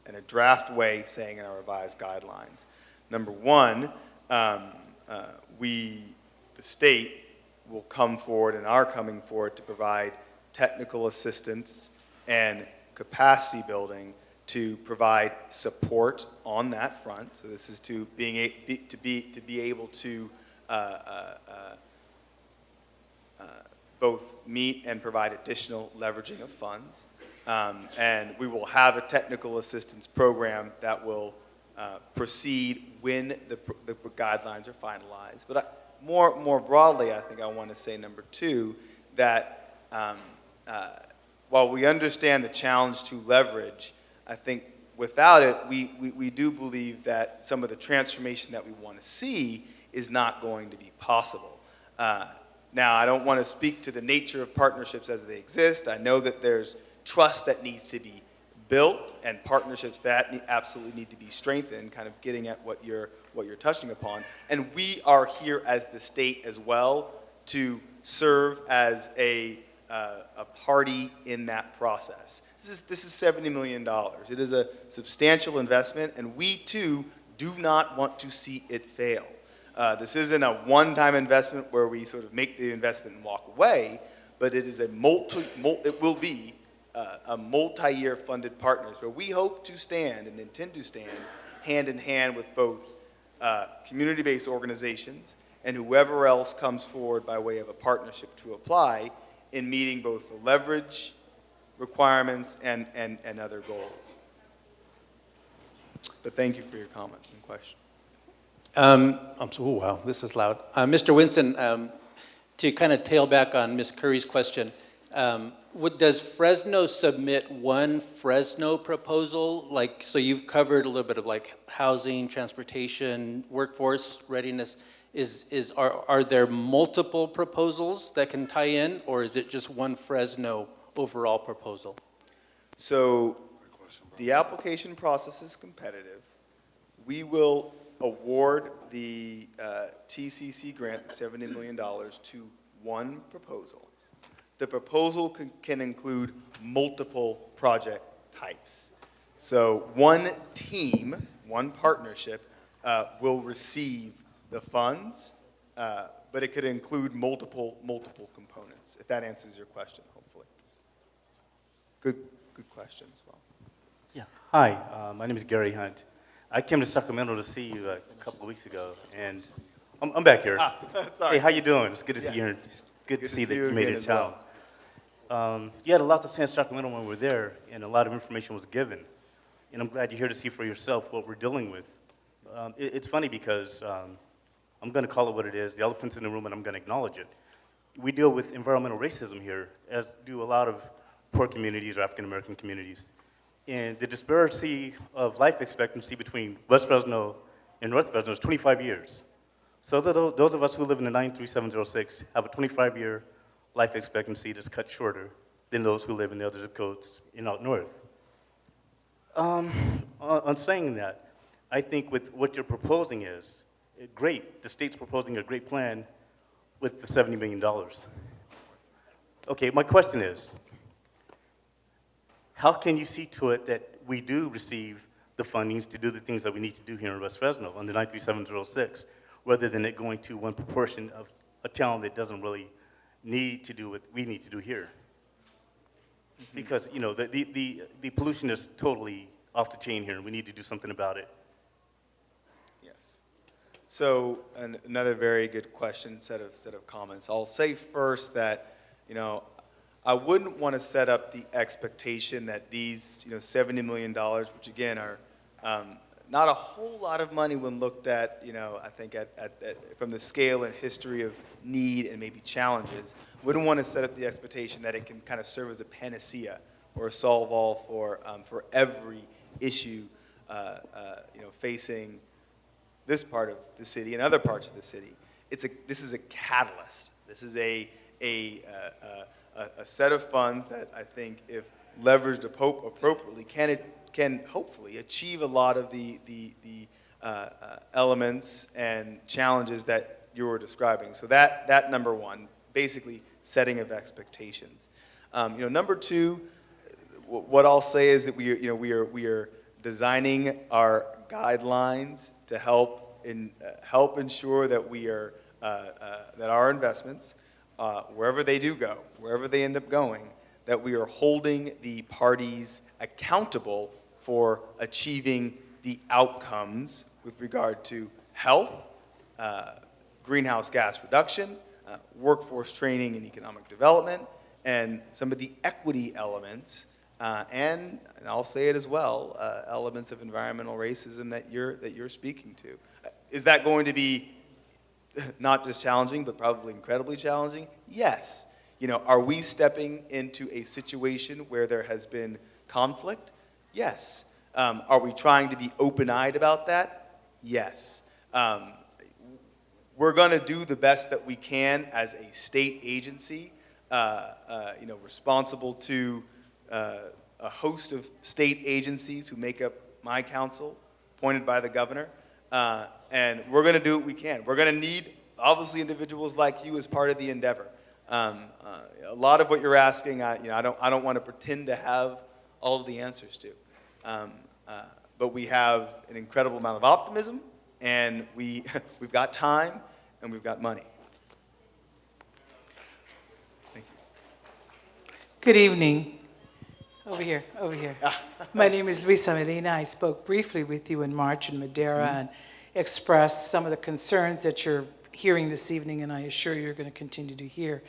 in a draft way saying in our revised guidelines. Number one, the state will come forward and are coming forward to provide technical assistance and capacity building to provide support on that front. So this is to be able to both meet and provide additional leveraging of funds. And we will have a technical assistance program that will proceed when the guidelines are finalized. But more broadly, I think I want to say, number two, that while we understand the challenge to leverage, I think without it, we do believe that some of the transformation that we want to see is not going to be possible. Now, I don't want to speak to the nature of partnerships as they exist. I know that there's trust that needs to be built and partnerships that absolutely need to be strengthened, kind of getting at what you're touching upon. And we are here as the state as well to serve as a party in that process. This is $70 million. It is a substantial investment, and we too do not want to see it fail. This isn't a one-time investment where we sort of make the investment and walk away, but it is it will be a multi-year funded partners where we hope to stand and intend to stand hand in hand with both community-based organizations and whoever else comes forward by way of a partnership to apply in meeting both the leverage requirements and other goals. But thank you for your comment and question. Wow, this is loud. Mr. Winston, to kind of tail back on Ms. Curry's question, does Fresno submit one Fresno proposal? Like, so you've covered a little bit of like housing, transportation, workforce readiness. Are there multiple proposals that can tie in, or is it just one Fresno overall proposal? So the application process is competitive. We will award the TCC grant, $70 million, to one proposal. The proposal can include multiple project types. So one team, one partnership, will receive the funds, but it could include multiple components, if that answers your question, hopefully. Good question as well. Yeah. Hi, my name is Gary Hunt. I came to Sacramento to see you a couple of weeks ago, and I'm back here. Sorry. Hey, how you doing? It's good to see you. It's good to see that you made it to town. You had a lot to say in Sacramento when we were there, and a lot of information was given. And I'm glad you're here to see for yourself what we're dealing with. It's funny because I'm going to call it what it is, the elephant's in the room, and I'm going to acknowledge it. We deal with environmental racism here, as do a lot of poor communities or African-American communities. And the disparity of life expectancy between West Fresno and North Fresno is 25 years. So those of us who live in the 93706 have a 25-year life expectancy that's cut shorter than those who live in the other zip codes out north. On saying that, I think with what you're proposing is great. The state's proposing a great plan with the $70 million. Okay, my question is, how can you see to it that we do receive the fundings to do the things that we need to do here in West Fresno on the 93706, rather than it going to one proportion of a town that doesn't really need to do what we need to do here? Mm-hmm. Because the pollution is totally off the chain here, and we need to do something about it. Yes. So another very good question, set of comments. I'll say first that I wouldn't want to set up the expectation that these, $70 million, which again are not a whole lot of money when looked at, I think from the scale and history of need and maybe challenges, wouldn't want to set up the expectation that it can kind of serve as a panacea or a solve-all for every issue, facing this part of the city and other parts of the city. This is a catalyst. This is a set of funds that I think, if leveraged appropriately, can hopefully achieve a lot of the elements and challenges that you were describing. So that number one, basically setting of expectations. Number two, what I'll say is that we are designing our guidelines to help ensure that that our investments, wherever they do go, wherever they end up going, that we are holding the parties accountable for achieving the outcomes with regard to health, greenhouse gas reduction, workforce training and economic development, and some of the equity elements, and I'll say it as well, elements of environmental racism that you're speaking to. Is that going to be not just challenging, but probably incredibly challenging? Yes. Are we stepping into a situation where there has been conflict? Yes. Are we trying to be open-eyed about that? Yes. We're going to do the best that we can as a state agency, responsible to a host of state agencies who make up my council, appointed by the governor, and we're going to do what we can. We're going to need, obviously, individuals like you as part of the endeavor. A lot of what you're asking, I don't want to pretend to have all of the answers to, but we have an incredible amount of optimism, and we've got time, and we've got money. Thank you. Good evening. Over here. My name is Luisa Medina. I spoke briefly with you in March in Madera and expressed some of the concerns that you're hearing this evening, and I assure you you're going to continue to hear.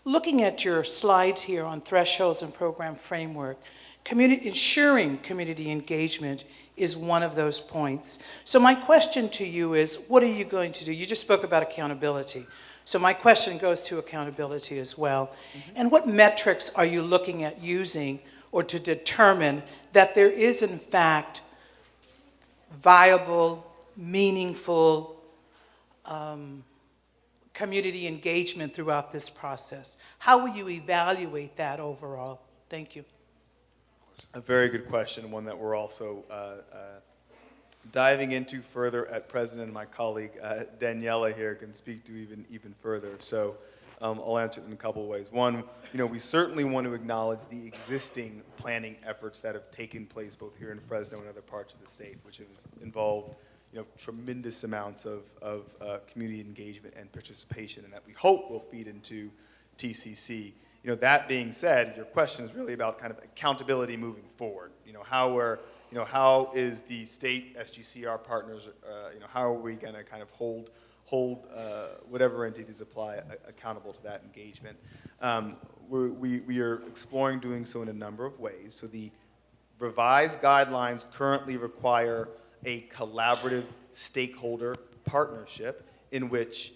Looking at your slides here on thresholds and program framework, ensuring community engagement is one of those points. So my question to you is, what are you going to do? You just spoke about accountability. So my question goes to accountability as well. And what metrics are you looking at using or to determine that there is, in fact, viable, meaningful community engagement throughout this process? How will you evaluate that overall? Thank you. A very good question, one that we're also diving into further at present, and my colleague Daniela here can speak to even further. So I'll answer it in a couple of ways. One, we certainly want to acknowledge the existing planning efforts that have taken place both here in Fresno and other parts of the state, which have involved tremendous amounts of community engagement and participation, and that we hope will feed into TCC. That being said, your question is really about kind of accountability moving forward. How is the state SGCR partners, how are we going to kind of hold whatever entities apply accountable to that engagement? We are exploring doing so in a number of ways. So the revised guidelines currently require a collaborative stakeholder partnership in which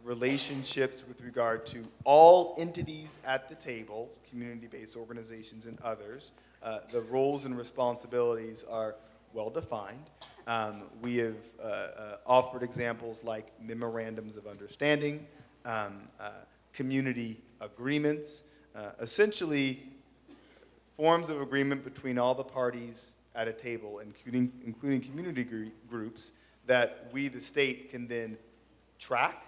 relationships with regard to all entities at the table, community-based organizations and others, the roles and responsibilities are well defined. We have offered examples like memorandums of understanding, community agreements, essentially forms of agreement between all the parties at a table, including community groups, that we, the state, can then track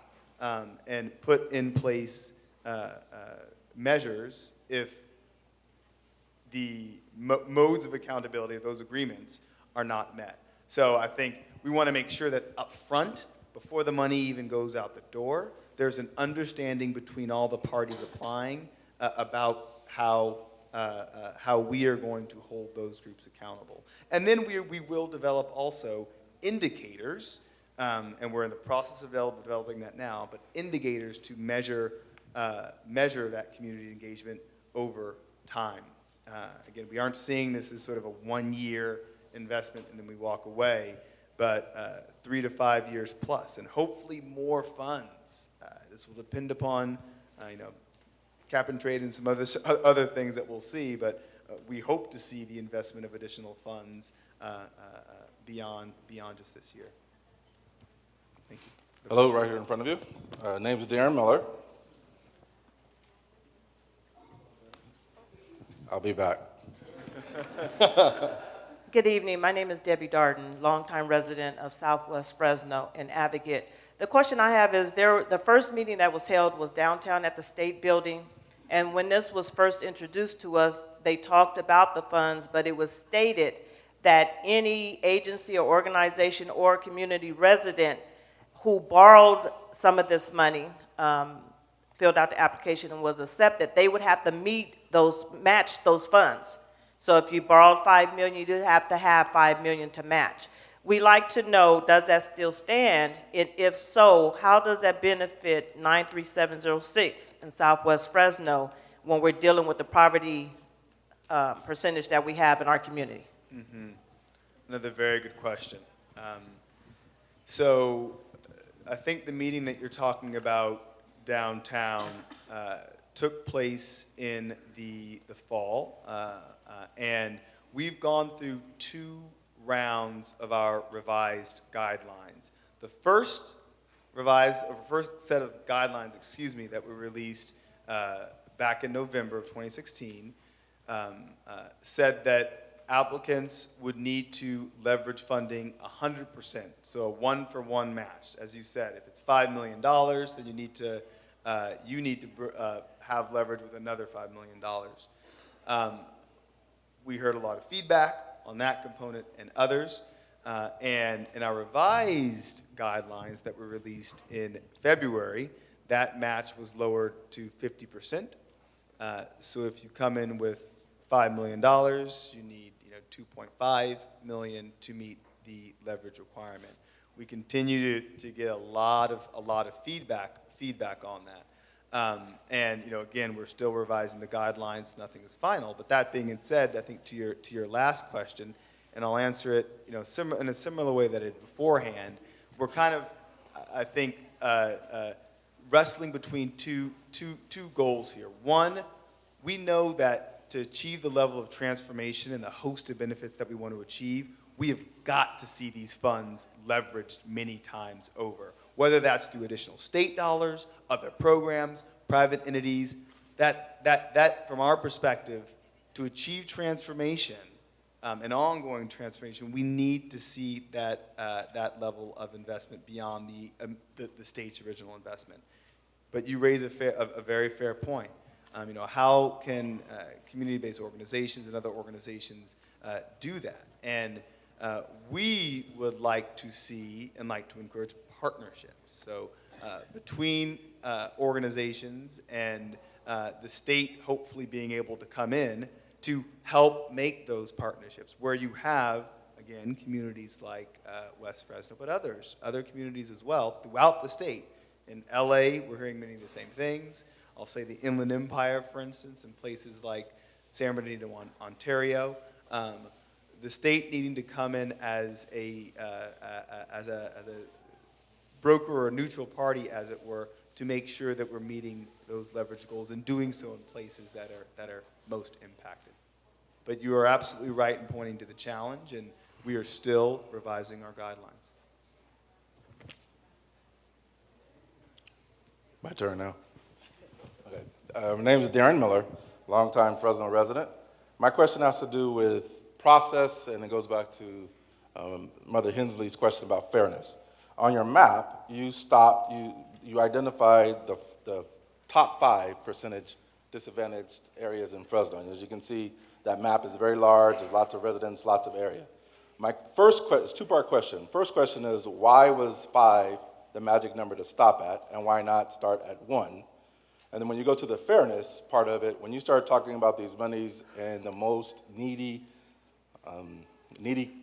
and put in place measures if the modes of accountability of those agreements are not met. So I think we want to make sure that up front, before the money even goes out the door, there's an understanding between all the parties applying about how we are going to hold those groups accountable. And then we will develop also indicators, and we're in the process of developing that now, but indicators to measure that community engagement over time. Again, we aren't seeing this as sort of a one-year investment and then we walk away, but 3 to 5 years plus, and hopefully more funds. This will depend upon, cap and trade and some other things that we'll see, but we hope to see the investment of additional funds beyond just this year. Thank you. Hello, right here in front of you. Name's Darren Miller. I'll be back. Good evening. My name is Debbie Darden, longtime resident of Southwest Fresno and advocate. The question I have is, the first meeting that was held was downtown at the State Building, and when this was first introduced to us, they talked about the funds, but it was stated that any agency or organization or community resident who borrowed some of this money, filled out the application and was accepted, they would have to match those funds. So if you borrowed $5 million, you'd have to have $5 million to match. We like to know, does that still stand? And if so, how does that benefit 93706 in Southwest Fresno when we're dealing with the poverty percentage that we have in our community? Another very good question. So I think the meeting that you're talking about downtown took place in the fall, and we've gone through 2 rounds of our revised guidelines. The first set of guidelines, that were released back in November of 2016 said that applicants would need to leverage funding 100%, so a 1-for-1 match. As you said, if it's $5 million, then you need to have leverage with another $5 million. We heard a lot of feedback on that component and others. And in our revised guidelines that were released in February, that match was lowered to 50%. So if you come in with $5 million, you need $2.5 million to meet the leverage requirement. We continue to get a lot of feedback on that. And again, we're still revising the guidelines. Nothing is final. But that being said, I think to your last question, and I'll answer it in a similar way that I did beforehand. We're kind of, I think, wrestling between two goals here. One, we know that to achieve the level of transformation and the host of benefits that we want to achieve, we have got to see these funds leveraged many times over. Whether that's through additional state dollars, other programs, private entities, that from our perspective, to achieve transformation, an ongoing transformation, we need to see that level of investment beyond the state's original investment. But you raise a very fair point. How can community-based organizations and other organizations do that? And we would like to see and like to encourage partnerships. So between organizations and the state hopefully being able to come in to help make those partnerships where you have, again, communities like West Fresno, but other communities as well throughout the state. In LA, we're hearing many of the same things. I'll say the Inland Empire, for instance, in places like San Bernardino, Ontario. The state needing to come in as a broker or a neutral party, as it were, to make sure that we're meeting those leverage goals and doing so in places that are most impacted. But you are absolutely right in pointing to the challenge, and we are still revising our guidelines. My turn now. Okay. My name is Darren Miller, longtime Fresno resident. My question has to do with process, and it goes back to Mother Hensley's question about fairness. On your map, you identified the top 5% disadvantaged areas in Fresno. And as you can see, that map is very large. There's lots of residents, lots of area. My first question, two-part question. First question is, why was 5 the magic number to stop at, and why not start at 1? And then when you go to the fairness part of it, when you start talking about these monies and the most needy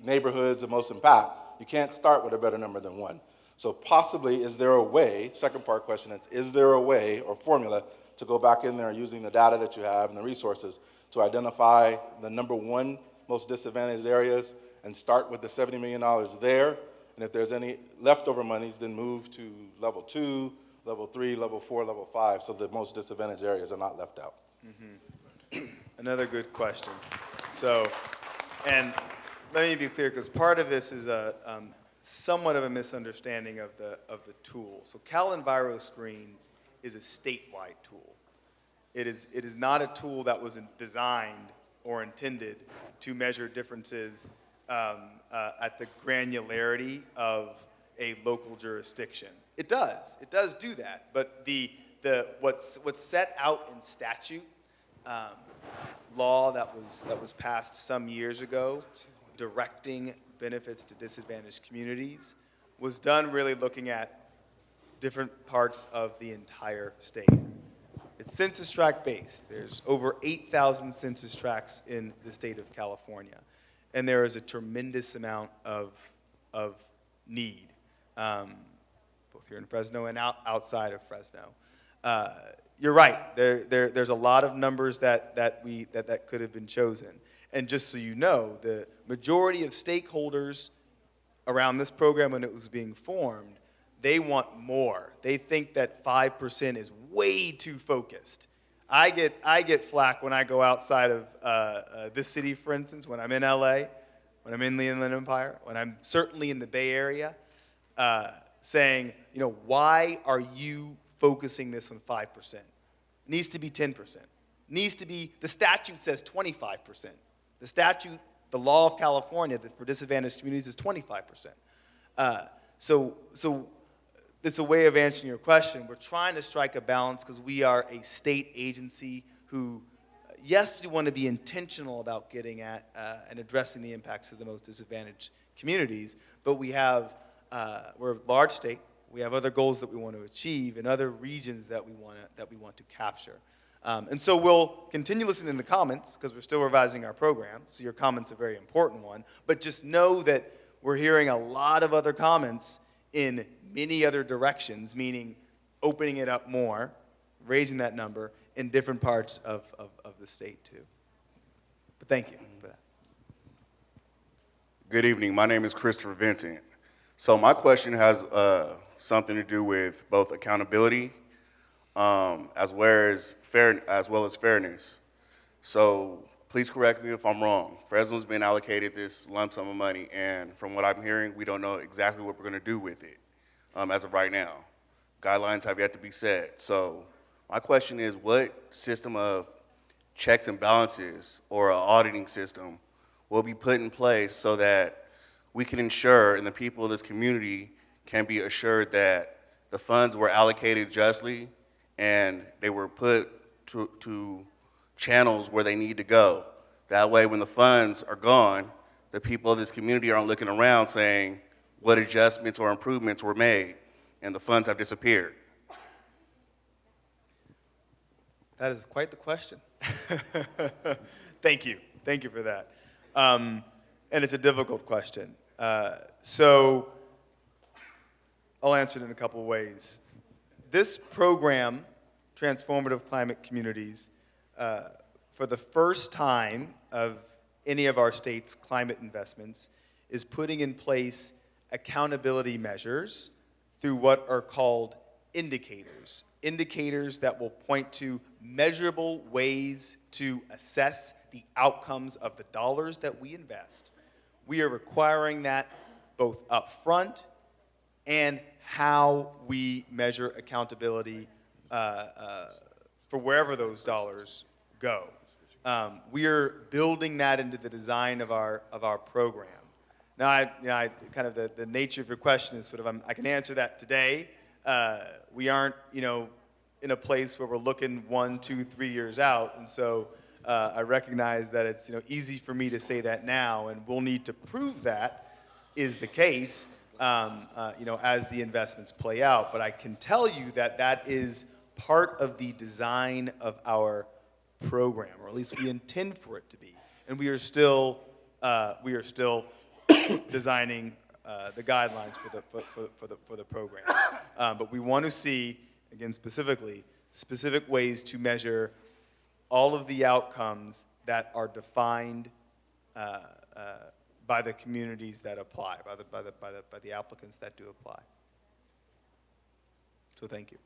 neighborhoods, the most impact, you can't start with a better number than 1. So possibly, is there a way, second part question is there a way or formula to go back in there using the data that you have and the resources to identify the number 1 most disadvantaged areas and start with the $70 million there, and if there's any leftover monies, then move to level 2, level 3, level 4, level 5, so the most disadvantaged areas are not left out. Mm-hmm. Another good question. So, and let me be clear, because part of this is somewhat of a misunderstanding of the tool. So CalEnviroScreen is a statewide tool. It is not a tool that was designed or intended to measure differences at the granularity of a local jurisdiction. It does do that, but what's set out in statute, law that was passed some years ago, directing benefits to disadvantaged communities, was done really looking at different parts of the entire state. It's census tract based. There's over 8,000 census tracts in the state of California. And there is a tremendous amount of of need, both here in Fresno and outside of Fresno. You're right. There's a lot of numbers that could have been chosen. And just so you know, the majority of stakeholders around this program when it was being formed, they want more. They think that 5% is way too focused. I get flack when I go outside of this city, for instance, when I'm in LA, when I'm in the Inland Empire, when I'm certainly in the Bay Area, saying, why are you focusing this on 5%? It needs to be 10%. Needs to be, the statute says 25%. The statute, the law of California for disadvantaged communities is 25%. So it's a way of answering your question. We're trying to strike a balance because we are a state agency who, yes, we want to be intentional about getting at and addressing the impacts of the most disadvantaged communities, but we're a large state. We have other goals that we want to achieve and other regions that we want to capture. And so we'll continue listening to comments because we're still revising our program, so your comment's a very important one. But just know that we're hearing a lot of other comments in many other directions, meaning opening it up more, raising that number in different parts of the state too. But thank you for that. Good evening. My name is Christopher Vincent. So my question has something to do with both accountability as well as fairness. So please correct me if I'm wrong. Fresno's been allocated this lump sum of money, and from what I'm hearing, we don't know exactly what we're going to do with it as of right now. Guidelines have yet to be set. So my question is, what system of checks and balances or an auditing system will be put in place so that we can ensure and the people of this community can be assured that the funds were allocated justly and they were put to channels where they need to go. That way, when the funds are gone, the people of this community aren't looking around saying what adjustments or improvements were made and the funds have disappeared. That is quite the question. Thank you. Thank you for that. And it's a difficult question. So I'll answer it in a couple of ways. This program, Transformative Climate Communities, for the first time of any of our state's climate investments, is putting in place accountability measures through what are called indicators. Indicators that will point to measurable ways to assess the outcomes of the dollars that we invest. We are requiring that both upfront and how we measure accountability for wherever those dollars go. We are building that into the design of our program. Now, kind of the nature of your question is sort of, I can answer that today. We aren't, in a place where we're looking 1, 2, 3 years out, and so I recognize that it's easy for me to say that now, and we'll need to prove that is the case, as the investments play out. But I can tell you that that is part of the design of our program, or at least we intend for it to be, and we are still designing the guidelines for the program. But we want to see, again, specific ways to measure all of the outcomes that are defined by the communities that apply, by the applicants that do apply. So thank you.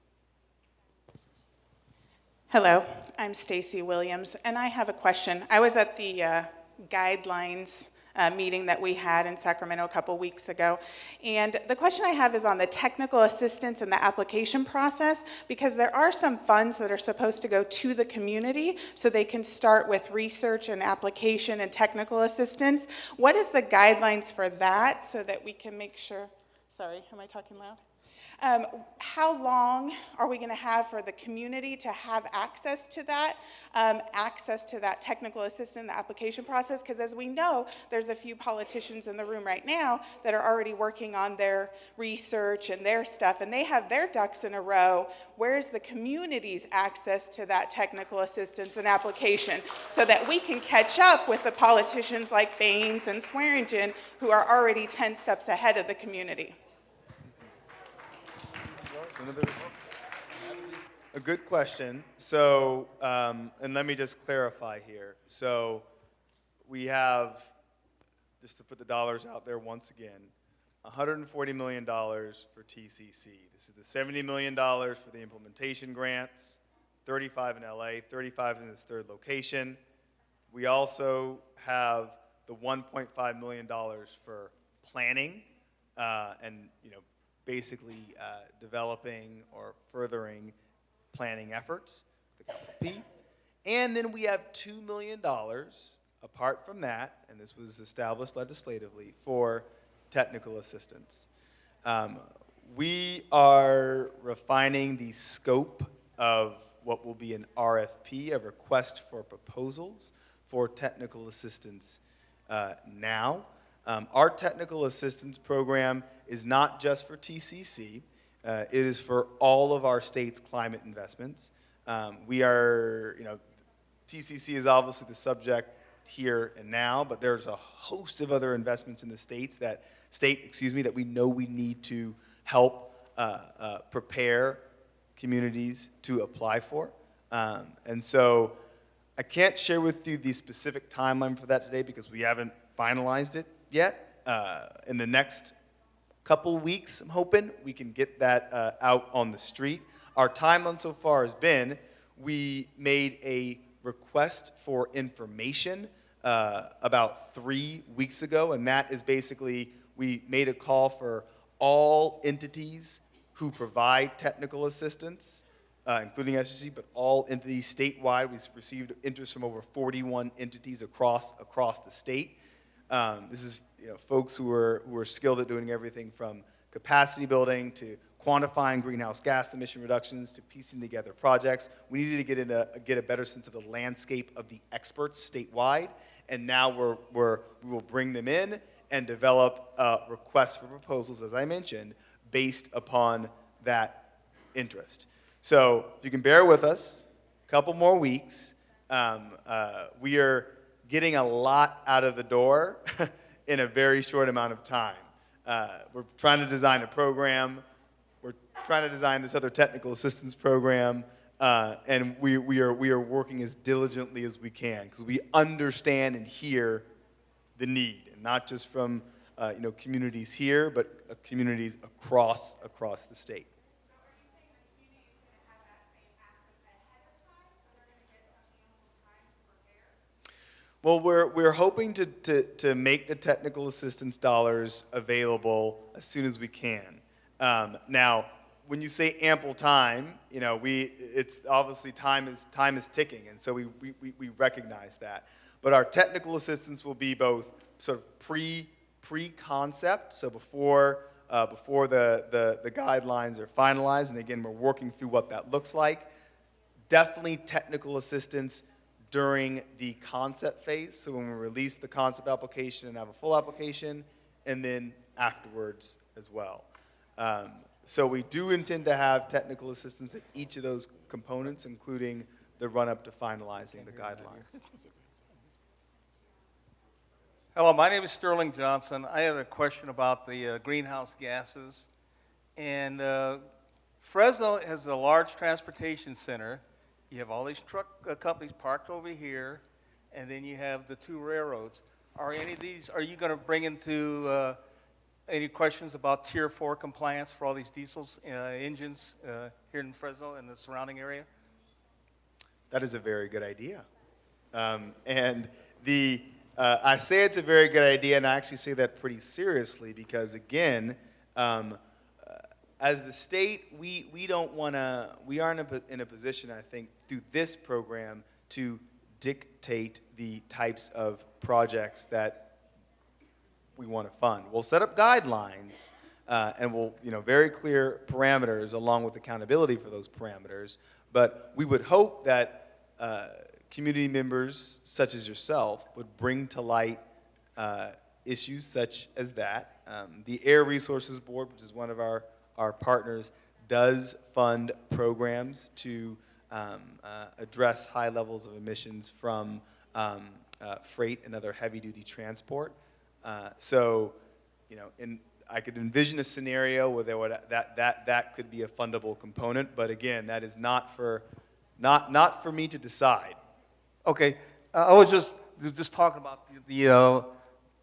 Hello, I'm Stacy Williams, and I have a question. I was at the guidelines meeting that we had in Sacramento a couple weeks ago, and the question I have is on the technical assistance and the application process, because there are some funds that are supposed to go to the community so they can start with research and application and technical assistance. What is the guidelines for that so that we can make sure, sorry, am I talking loud? How long are we going to have for the community to have access to that technical assistance, the application process? Because as we know, there's a few politicians in the room right now that are already working on their research and their stuff, and they have their ducks in a row. Where's the community's access to that technical assistance and application so that we can catch up with the politicians like Baines and Swearingen who are already 10 steps ahead of the community? A good question. So, and let me just clarify here. So, we have, just to put the dollars out there once again, $140 million for TCC. This is the $70 million for the implementation grants, 35 in LA, 35 in this third location. We also have the $1.5 million for planning and, basically developing or furthering planning efforts, the capital P. And then we have $2 million apart from that, and this was established legislatively, for technical assistance. We are refining the scope of what will be an RFP, a request for proposals for technical assistance now. Our technical assistance program is not just for TCC. It is for all of our state's climate investments. TCC is obviously the subject here and now, but there's a host of other investments in the that we know we need to help prepare communities to apply for. And so I can't share with you the specific timeline for that today because we haven't finalized it yet. In the next couple weeks, I'm hoping we can get that out on the street. Our timeline so far has been, we made a request for information about 3 weeks ago, and that is basically, we made a call for all entities who provide technical assistance, including SGC, but all entities statewide. We've received interest from over 41 entities across the state. This is folks who are skilled at doing everything from capacity building to quantifying greenhouse gas emission reductions to piecing together projects. We needed to get a better sense of the landscape of the experts statewide, and now we will bring them in and develop requests for proposals, as I mentioned, based upon that interest. So if you can bear with us a couple more weeks, we are getting a lot out of the door in a very short amount of time. We're trying to design a program. We're trying to design this other technical assistance program, and we are working as diligently as we can because we understand and hear the need, and not just from communities here, but communities across the state. Well, we're hoping to make the technical assistance dollars available as soon as we can. Now, when you say ample time, it's obviously time is ticking, and so we recognize that. But our technical assistance will be both sort of pre-concept, so before the guidelines are finalized, and again, we're working through what that looks like. Definitely technical assistance during the concept phase, so when we release the concept application and have a full application, and then afterwards as well. So we do intend to have technical assistance at each of those components, including the run-up to finalizing the guidelines. Hello, my name is Sterling Johnson. I have a question about the greenhouse gases. And Fresno has a large transportation center. You have all these truck companies parked over here, and then you have the two railroads. Are you going to bring into any questions about Tier 4 compliance for all these diesels engines here in Fresno and the surrounding area? That is a very good idea. And I say it's a very good idea, and I actually say that pretty seriously because, again, as the state, we aren't in a position, I think, through this program to dictate the types of projects that we want to fund. We'll set up guidelines, and we'll, very clear parameters along with accountability for those parameters. But we would hope that community members such as yourself would bring to light issues such as that. The Air Resources Board, which is one of our partners, does fund programs to address high levels of emissions from freight and other heavy-duty transport. So, I could envision a scenario where that could be a fundable component, but again, that is not for me to decide. Okay, I was just talking about the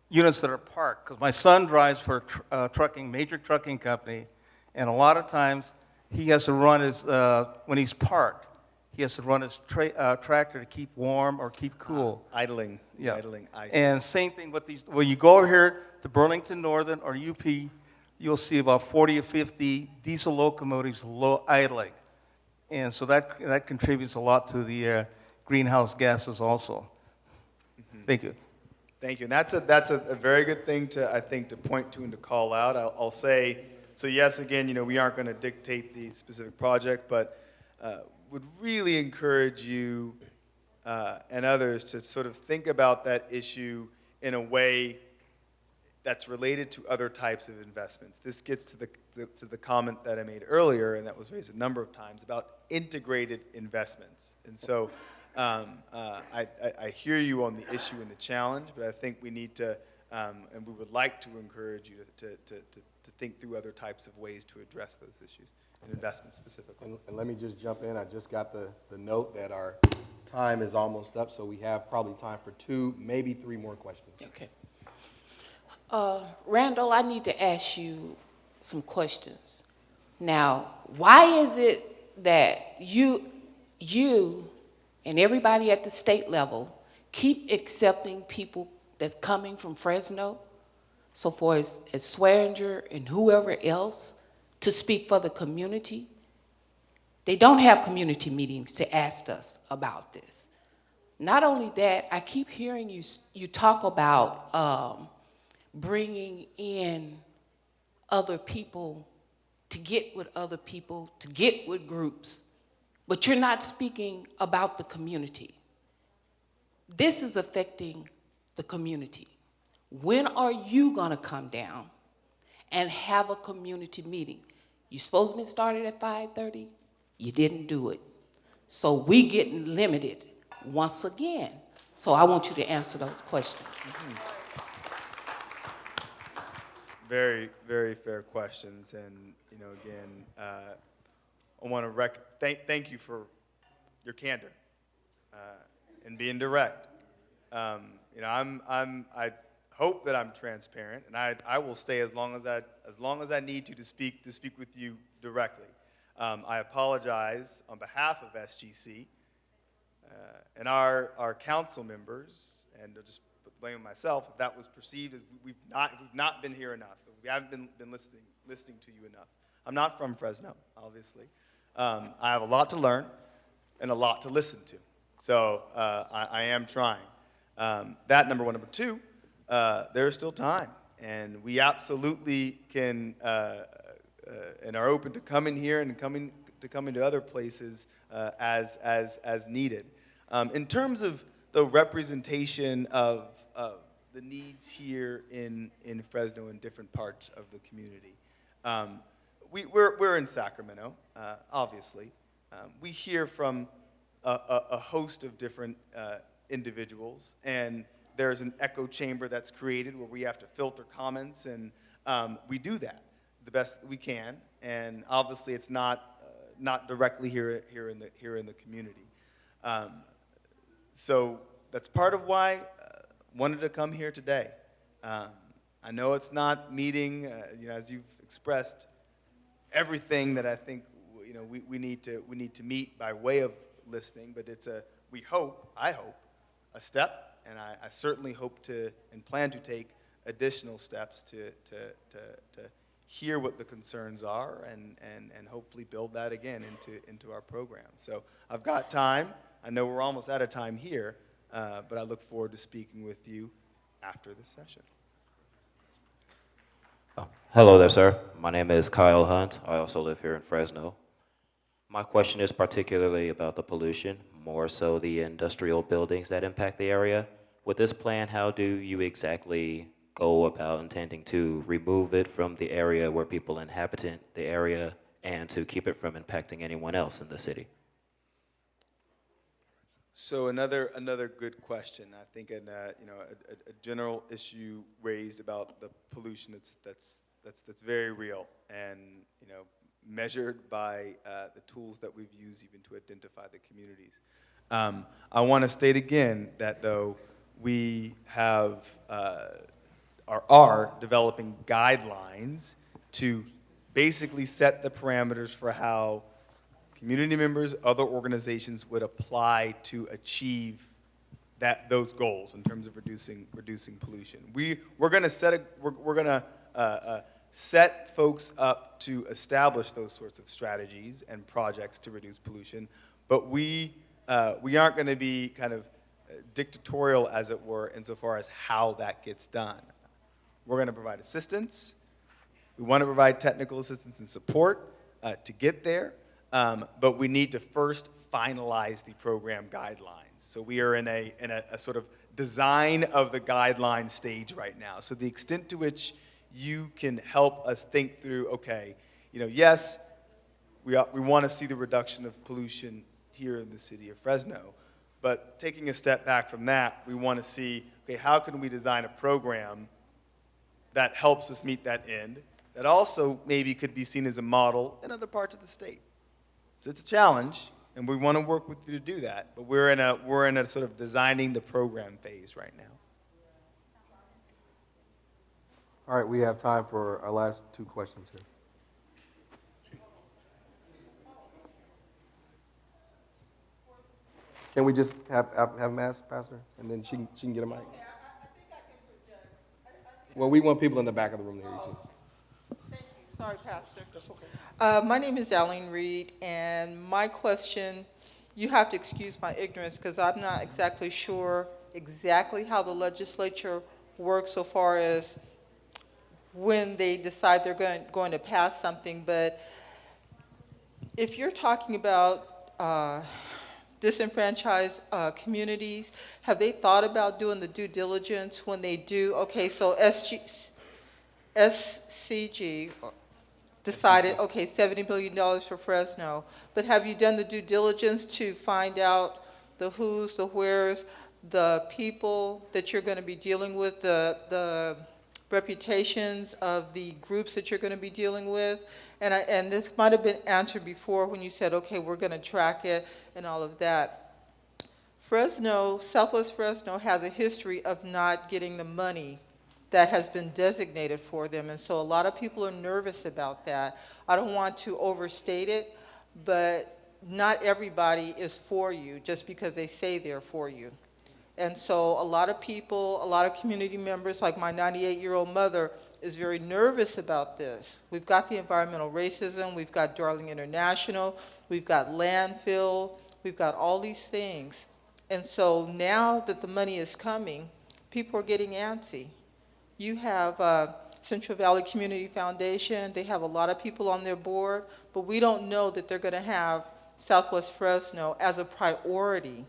units that are parked, because my son drives for a major trucking company, and a lot of times he has to run his, when he's parked, he has to run his tractor to keep warm or keep cool. Idling. Yeah. Idling. And same thing with these, when you go over here to Burlington Northern or UP, you'll see about 40 or 50 diesel locomotives idling. And so that contributes a lot to the greenhouse gases also. Mm-hmm. Thank you. Thank you. And that's a very good thing to point to and to call out. I'll say, so yes, again, we aren't going to dictate the specific project, but would really encourage you and others to sort of think about that issue in a way that's related to other types of investments. This gets to the comment that I made earlier, and that was raised a number of times, about integrated investments. And so I hear you on the issue and the challenge, but I think we need to, and we would like to encourage you to think through other types of ways to address those issues and investments specifically. And let me just jump in. I just got the note that our time is almost up, so we have probably time for 2, maybe 3 more questions. Okay. Randall, I need to ask you some questions. Now, why is it that you and everybody at the state level keep accepting people that's coming from Fresno, so far as Swearinger and whoever else, to speak for the community? They don't have community meetings to ask us about this. Not only that, I keep hearing you talk about bringing in other people to get with other people, to get with groups, but you're not speaking about the community. This is affecting the community. When are you gonna come down and have a community meeting? You're supposed to be started at 5:30, you didn't do it. So we getting limited once again. So I want you to answer those questions. Mm-hmm. Very, very fair questions, and again, I want to thank you for your candor and being direct. I hope that I'm transparent, and I will stay as long as I need to speak with you directly. I apologize on behalf of SGC and our council members, and I'll just blame myself if that was perceived as we've not been here enough. We haven't been listening to you enough. I'm not from Fresno, obviously. I have a lot to learn and a lot to listen to. So I am trying. That number one. Number two, there's still time, and we absolutely can and are open to coming here and coming to other places as needed. In terms of the representation of the needs here in Fresno and different parts of the community. We're in Sacramento, obviously. We hear from a host of different individuals, and there's an echo chamber that's created where we have to filter comments, and we do that the best that we can. And obviously, it's not directly here in the community. So that's part of why I wanted to come here today. I know it's not meeting, as you've expressed, everything that I think we need to meet by way of listening, but it's I hope, a step, and I certainly hope to and plan to take additional steps to hear what the concerns are and hopefully build that again into our program. So I've got time. I know we're almost out of time here, but I look forward to speaking with you after this session. Oh. Hello there, sir. My name is Kyle Hunt. I also live here in Fresno. My question is particularly about the pollution, more so the industrial buildings that impact the area. With this plan, how do you exactly go about intending to remove it from the area where people inhabit the area and to keep it from impacting anyone else in the city? So another good question. I think a general issue raised about the pollution that's very real and measured by the tools that we've used even to identify the communities. I want to state again that though we have are developing guidelines to basically set the parameters for how community members, other organizations would apply to achieve those goals in terms of reducing pollution. We're going to set folks up to establish those sorts of strategies and projects to reduce pollution, but we aren't going to be kind of dictatorial, as it were, insofar as how that gets done. We're going to provide assistance. We want to provide technical assistance and support to get there. But we need to first finalize the program guidelines. So we are in a sort of design of the guideline stage right now. So the extent to which you can help us think through, okay, yes, we want to see the reduction of pollution here in the city of Fresno, but taking a step back from that, we want to see, okay, how can we design a program that helps us meet that end, that also maybe could be seen as a model in other parts of the state. So it's a challenge, and we want to work with you to do that. But we're in a sort of designing the program phase right now. All right, we have time for our last two questions here. Can we just have him ask, Pastor, and then she can get a mic? Well, we want people in the back of the room to hear you too. Sorry, Pastor. That's okay. My name is Aline Reed, and my question, you have to excuse my ignorance because I'm not exactly sure exactly how the legislature works so far as when they decide they're going to pass something. But if you're talking about disenfranchised communities, have they thought about doing the due diligence when they do? Okay, so SCG decided, okay, $70 million for Fresno, but have you done the due diligence to find out the who's, the where's, the people that you're going to be dealing with, the reputations of the groups that you're going to be dealing with? And this might have been answered before when you said, okay, we're going to track it and all of that. Fresno, Southwest Fresno has a history of not getting the money that has been designated for them. And so a lot of people are nervous about that. I don't want to overstate it, but not everybody is for you just because they say they're for you. And so a lot of people, a lot of community members, like my 98-year-old mother, is very nervous about this. We've got the environmental racism, we've got Darling International, we've got landfill, we've got all these things. And so now that the money is coming, people are getting antsy. You have Central Valley Community Foundation. They have a lot of people on their board, but we don't know that they're going to have Southwest Fresno as a priority.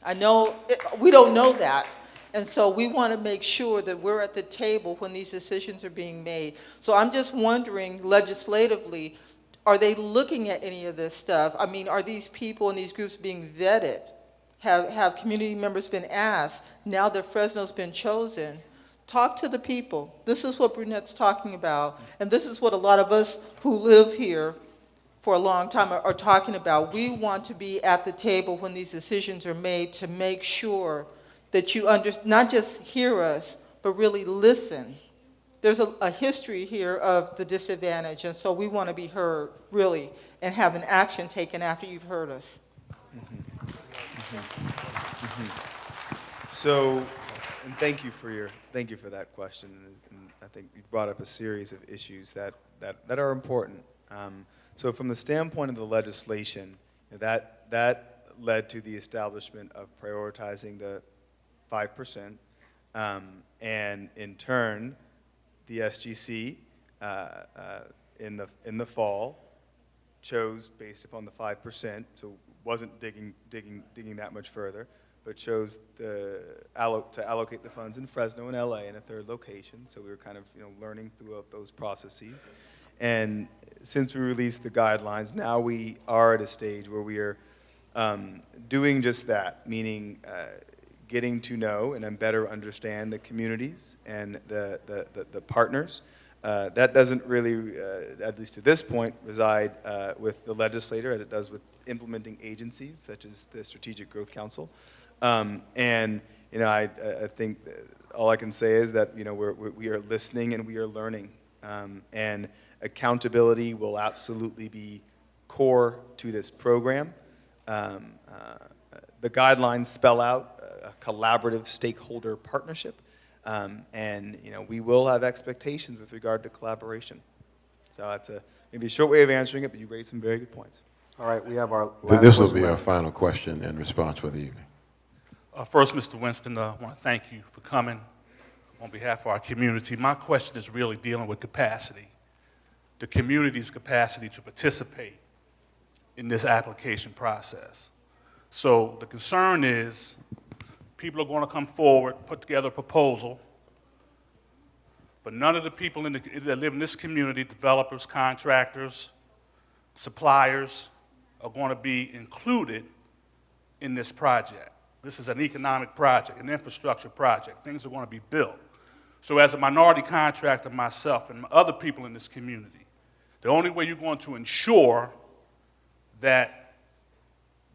We don't know that. And so we want to make sure that we're at the table when these decisions are being made. So I'm just wondering, legislatively, are they looking at any of this stuff? I mean, are these people and these groups being vetted? Have community members been asked? Now that Fresno's been chosen, talk to the people. This is what Brunette's talking about, and this is what a lot of us who live here for a long time are talking about. We want to be at the table when these decisions are made to make sure that you not just hear us, but really listen. There's a history here of the disadvantage, and so we want to be heard, really, and have an action taken after you've heard us. So, and thank you for that question. And I think you brought up a series of issues that are important. So from the standpoint of the legislation, that led to the establishment of prioritizing the 5%, and in turn, the SGC in the fall, chose based upon the 5%, so wasn't digging that much further, but chose to allocate the funds in Fresno and LA in a third location. So we were kind of learning through those processes. And since we released the guidelines, now we are at a stage where we are doing just that, meaning getting to know and better understand the communities and the partners. That doesn't really, at least to this point, reside with the legislator as it does with implementing agencies such as the Strategic Growth Council. And I think all I can say is that we are listening and we are learning. And accountability will absolutely be core to this program. The guidelines spell out a collaborative stakeholder partnership. And we will have expectations with regard to collaboration. So that's maybe a short way of answering it, but you raised some very good points. All right, we have our last This will be question. our final question and response for the evening. First, Mr. Winston, I want to thank you for coming on behalf of our community. My question is really dealing with capacity, the community's capacity to participate in this application process. So the concern is people are going to come forward, put together a proposal, but none of the people that live in this community, developers, contractors, suppliers, are going to be included in this project. This is an economic project, an infrastructure project. Things are going to be built. So as a minority contractor myself and other people in this community, the only way you're going to ensure that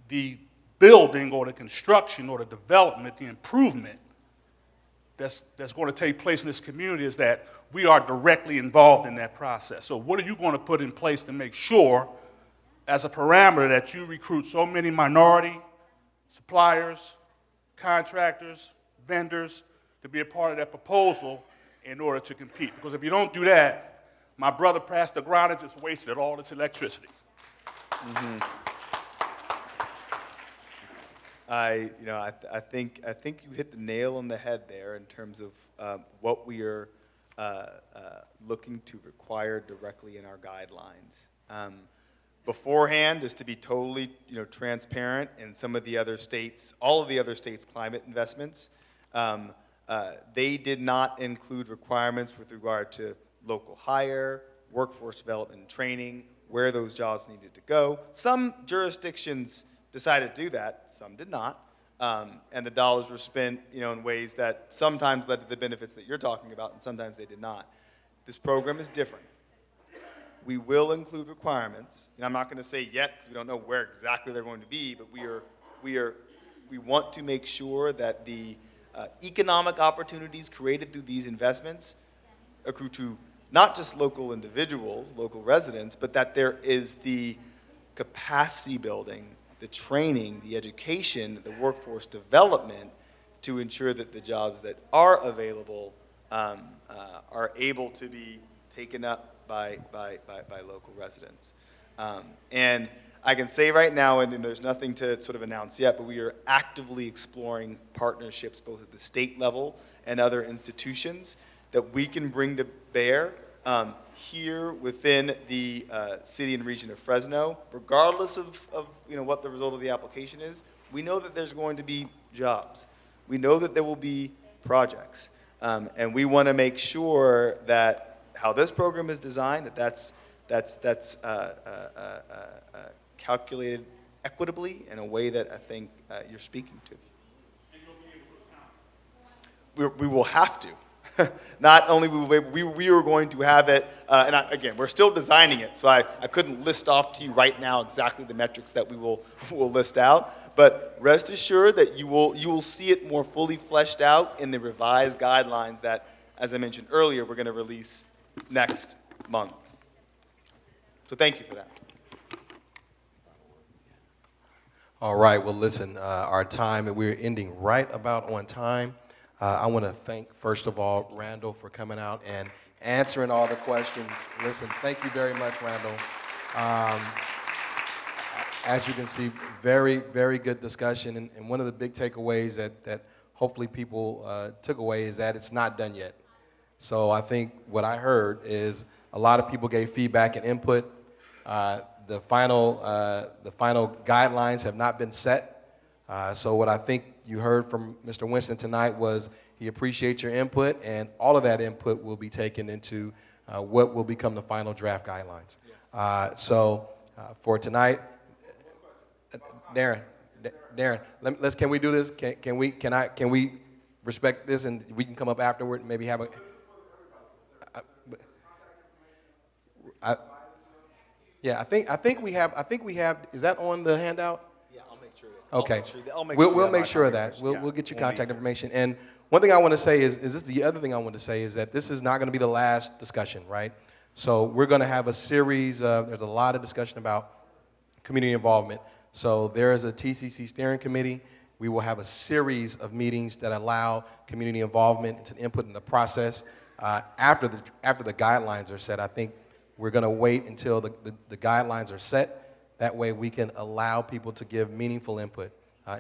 the building or the construction or the development, the improvement that's going to take place in this community is that we are directly involved in that process. So what are you going to put in place to make sure, as a parameter, that you recruit so many minority suppliers, contractors, vendors to be a part of that proposal in order to compete? Because if you don't do that, my brother Pastor Grider just wasted all this electricity. Mm-hmm. I think you hit the nail on the head there in terms of what we are looking to require directly in our guidelines. Beforehand, just to be totally transparent, in some of the other states, all of the other states' climate investments, they did not include requirements with regard to local hire, workforce development and training, where those jobs needed to go. Some jurisdictions decided to do that, some did not, and the dollars were spent in ways that sometimes led to the benefits that you're talking about, and sometimes they did not. This program is different. We will include requirements, and I'm not going to say yet because we don't know where exactly they're going to be, but we want to make sure that the economic opportunities created through these investments accrue to not just local individuals, local residents, but that there is the capacity building, the training, the education, the workforce development to ensure that the jobs that are available are able to be taken up by local residents. And I can say right now, and there's nothing to sort of announce yet, but we are actively exploring partnerships both at the state level and other institutions that we can bring to bear here within the city and region of Fresno, regardless of what the result of the application is. We know that there's going to be jobs. We know that there will be projects. And we want to make sure that how this program is designed, that's calculated equitably in a way that I think you're speaking to. We will have to. Not only we are going to have it, and again, we're still designing it, so I couldn't list off to you right now exactly the metrics that we will list out, but rest assured that you will see it more fully fleshed out in the revised guidelines that, as I mentioned earlier, we're going to release next month. So thank you for that. All right, well, listen, our time, we're ending right about on time. I want to thank, first of all, Randall for coming out and answering all the questions. Listen, thank you very much, Randall. As you can see, very, very good discussion. And one of the big takeaways that hopefully people took away is that it's not done yet. So I think what I heard is A lot of people gave feedback and input. The final guidelines have not been set. So what I think you heard from Mr. Winston tonight was he appreciates your input, and all of that input will be taken into what will become the final draft guidelines. So for tonight, Darren, can we do this? Can we respect this, and we can come up afterward and maybe have a. I think we have. Is that on the handout? Yeah, I'll make sure. Okay. We'll make sure of that. We'll get you contact information. And one thing I want to say is this the other thing I want to say is that this is not going to be the last discussion, right? So we're going to have a series of, there's a lot of discussion about community involvement. So there is a TCC steering committee. We will have a series of meetings that allow community involvement to input in the process. After the guidelines are set, I think we're going to wait until the guidelines are set. That way we can allow people to give meaningful input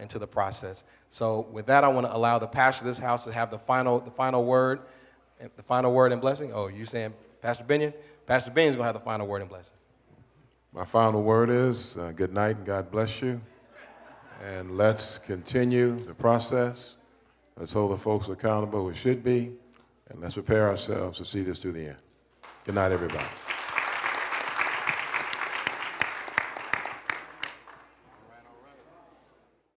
into the process. So with that, I want to allow the pastor of this house to have the final word and blessing. Oh, you saying Pastor Binion? Pastor Binion's going to have the final word and blessing. My final word is good night and God bless you. And let's continue the process. Let's hold the folks accountable who should be. And let's prepare ourselves to see this to the end. Good night, everybody.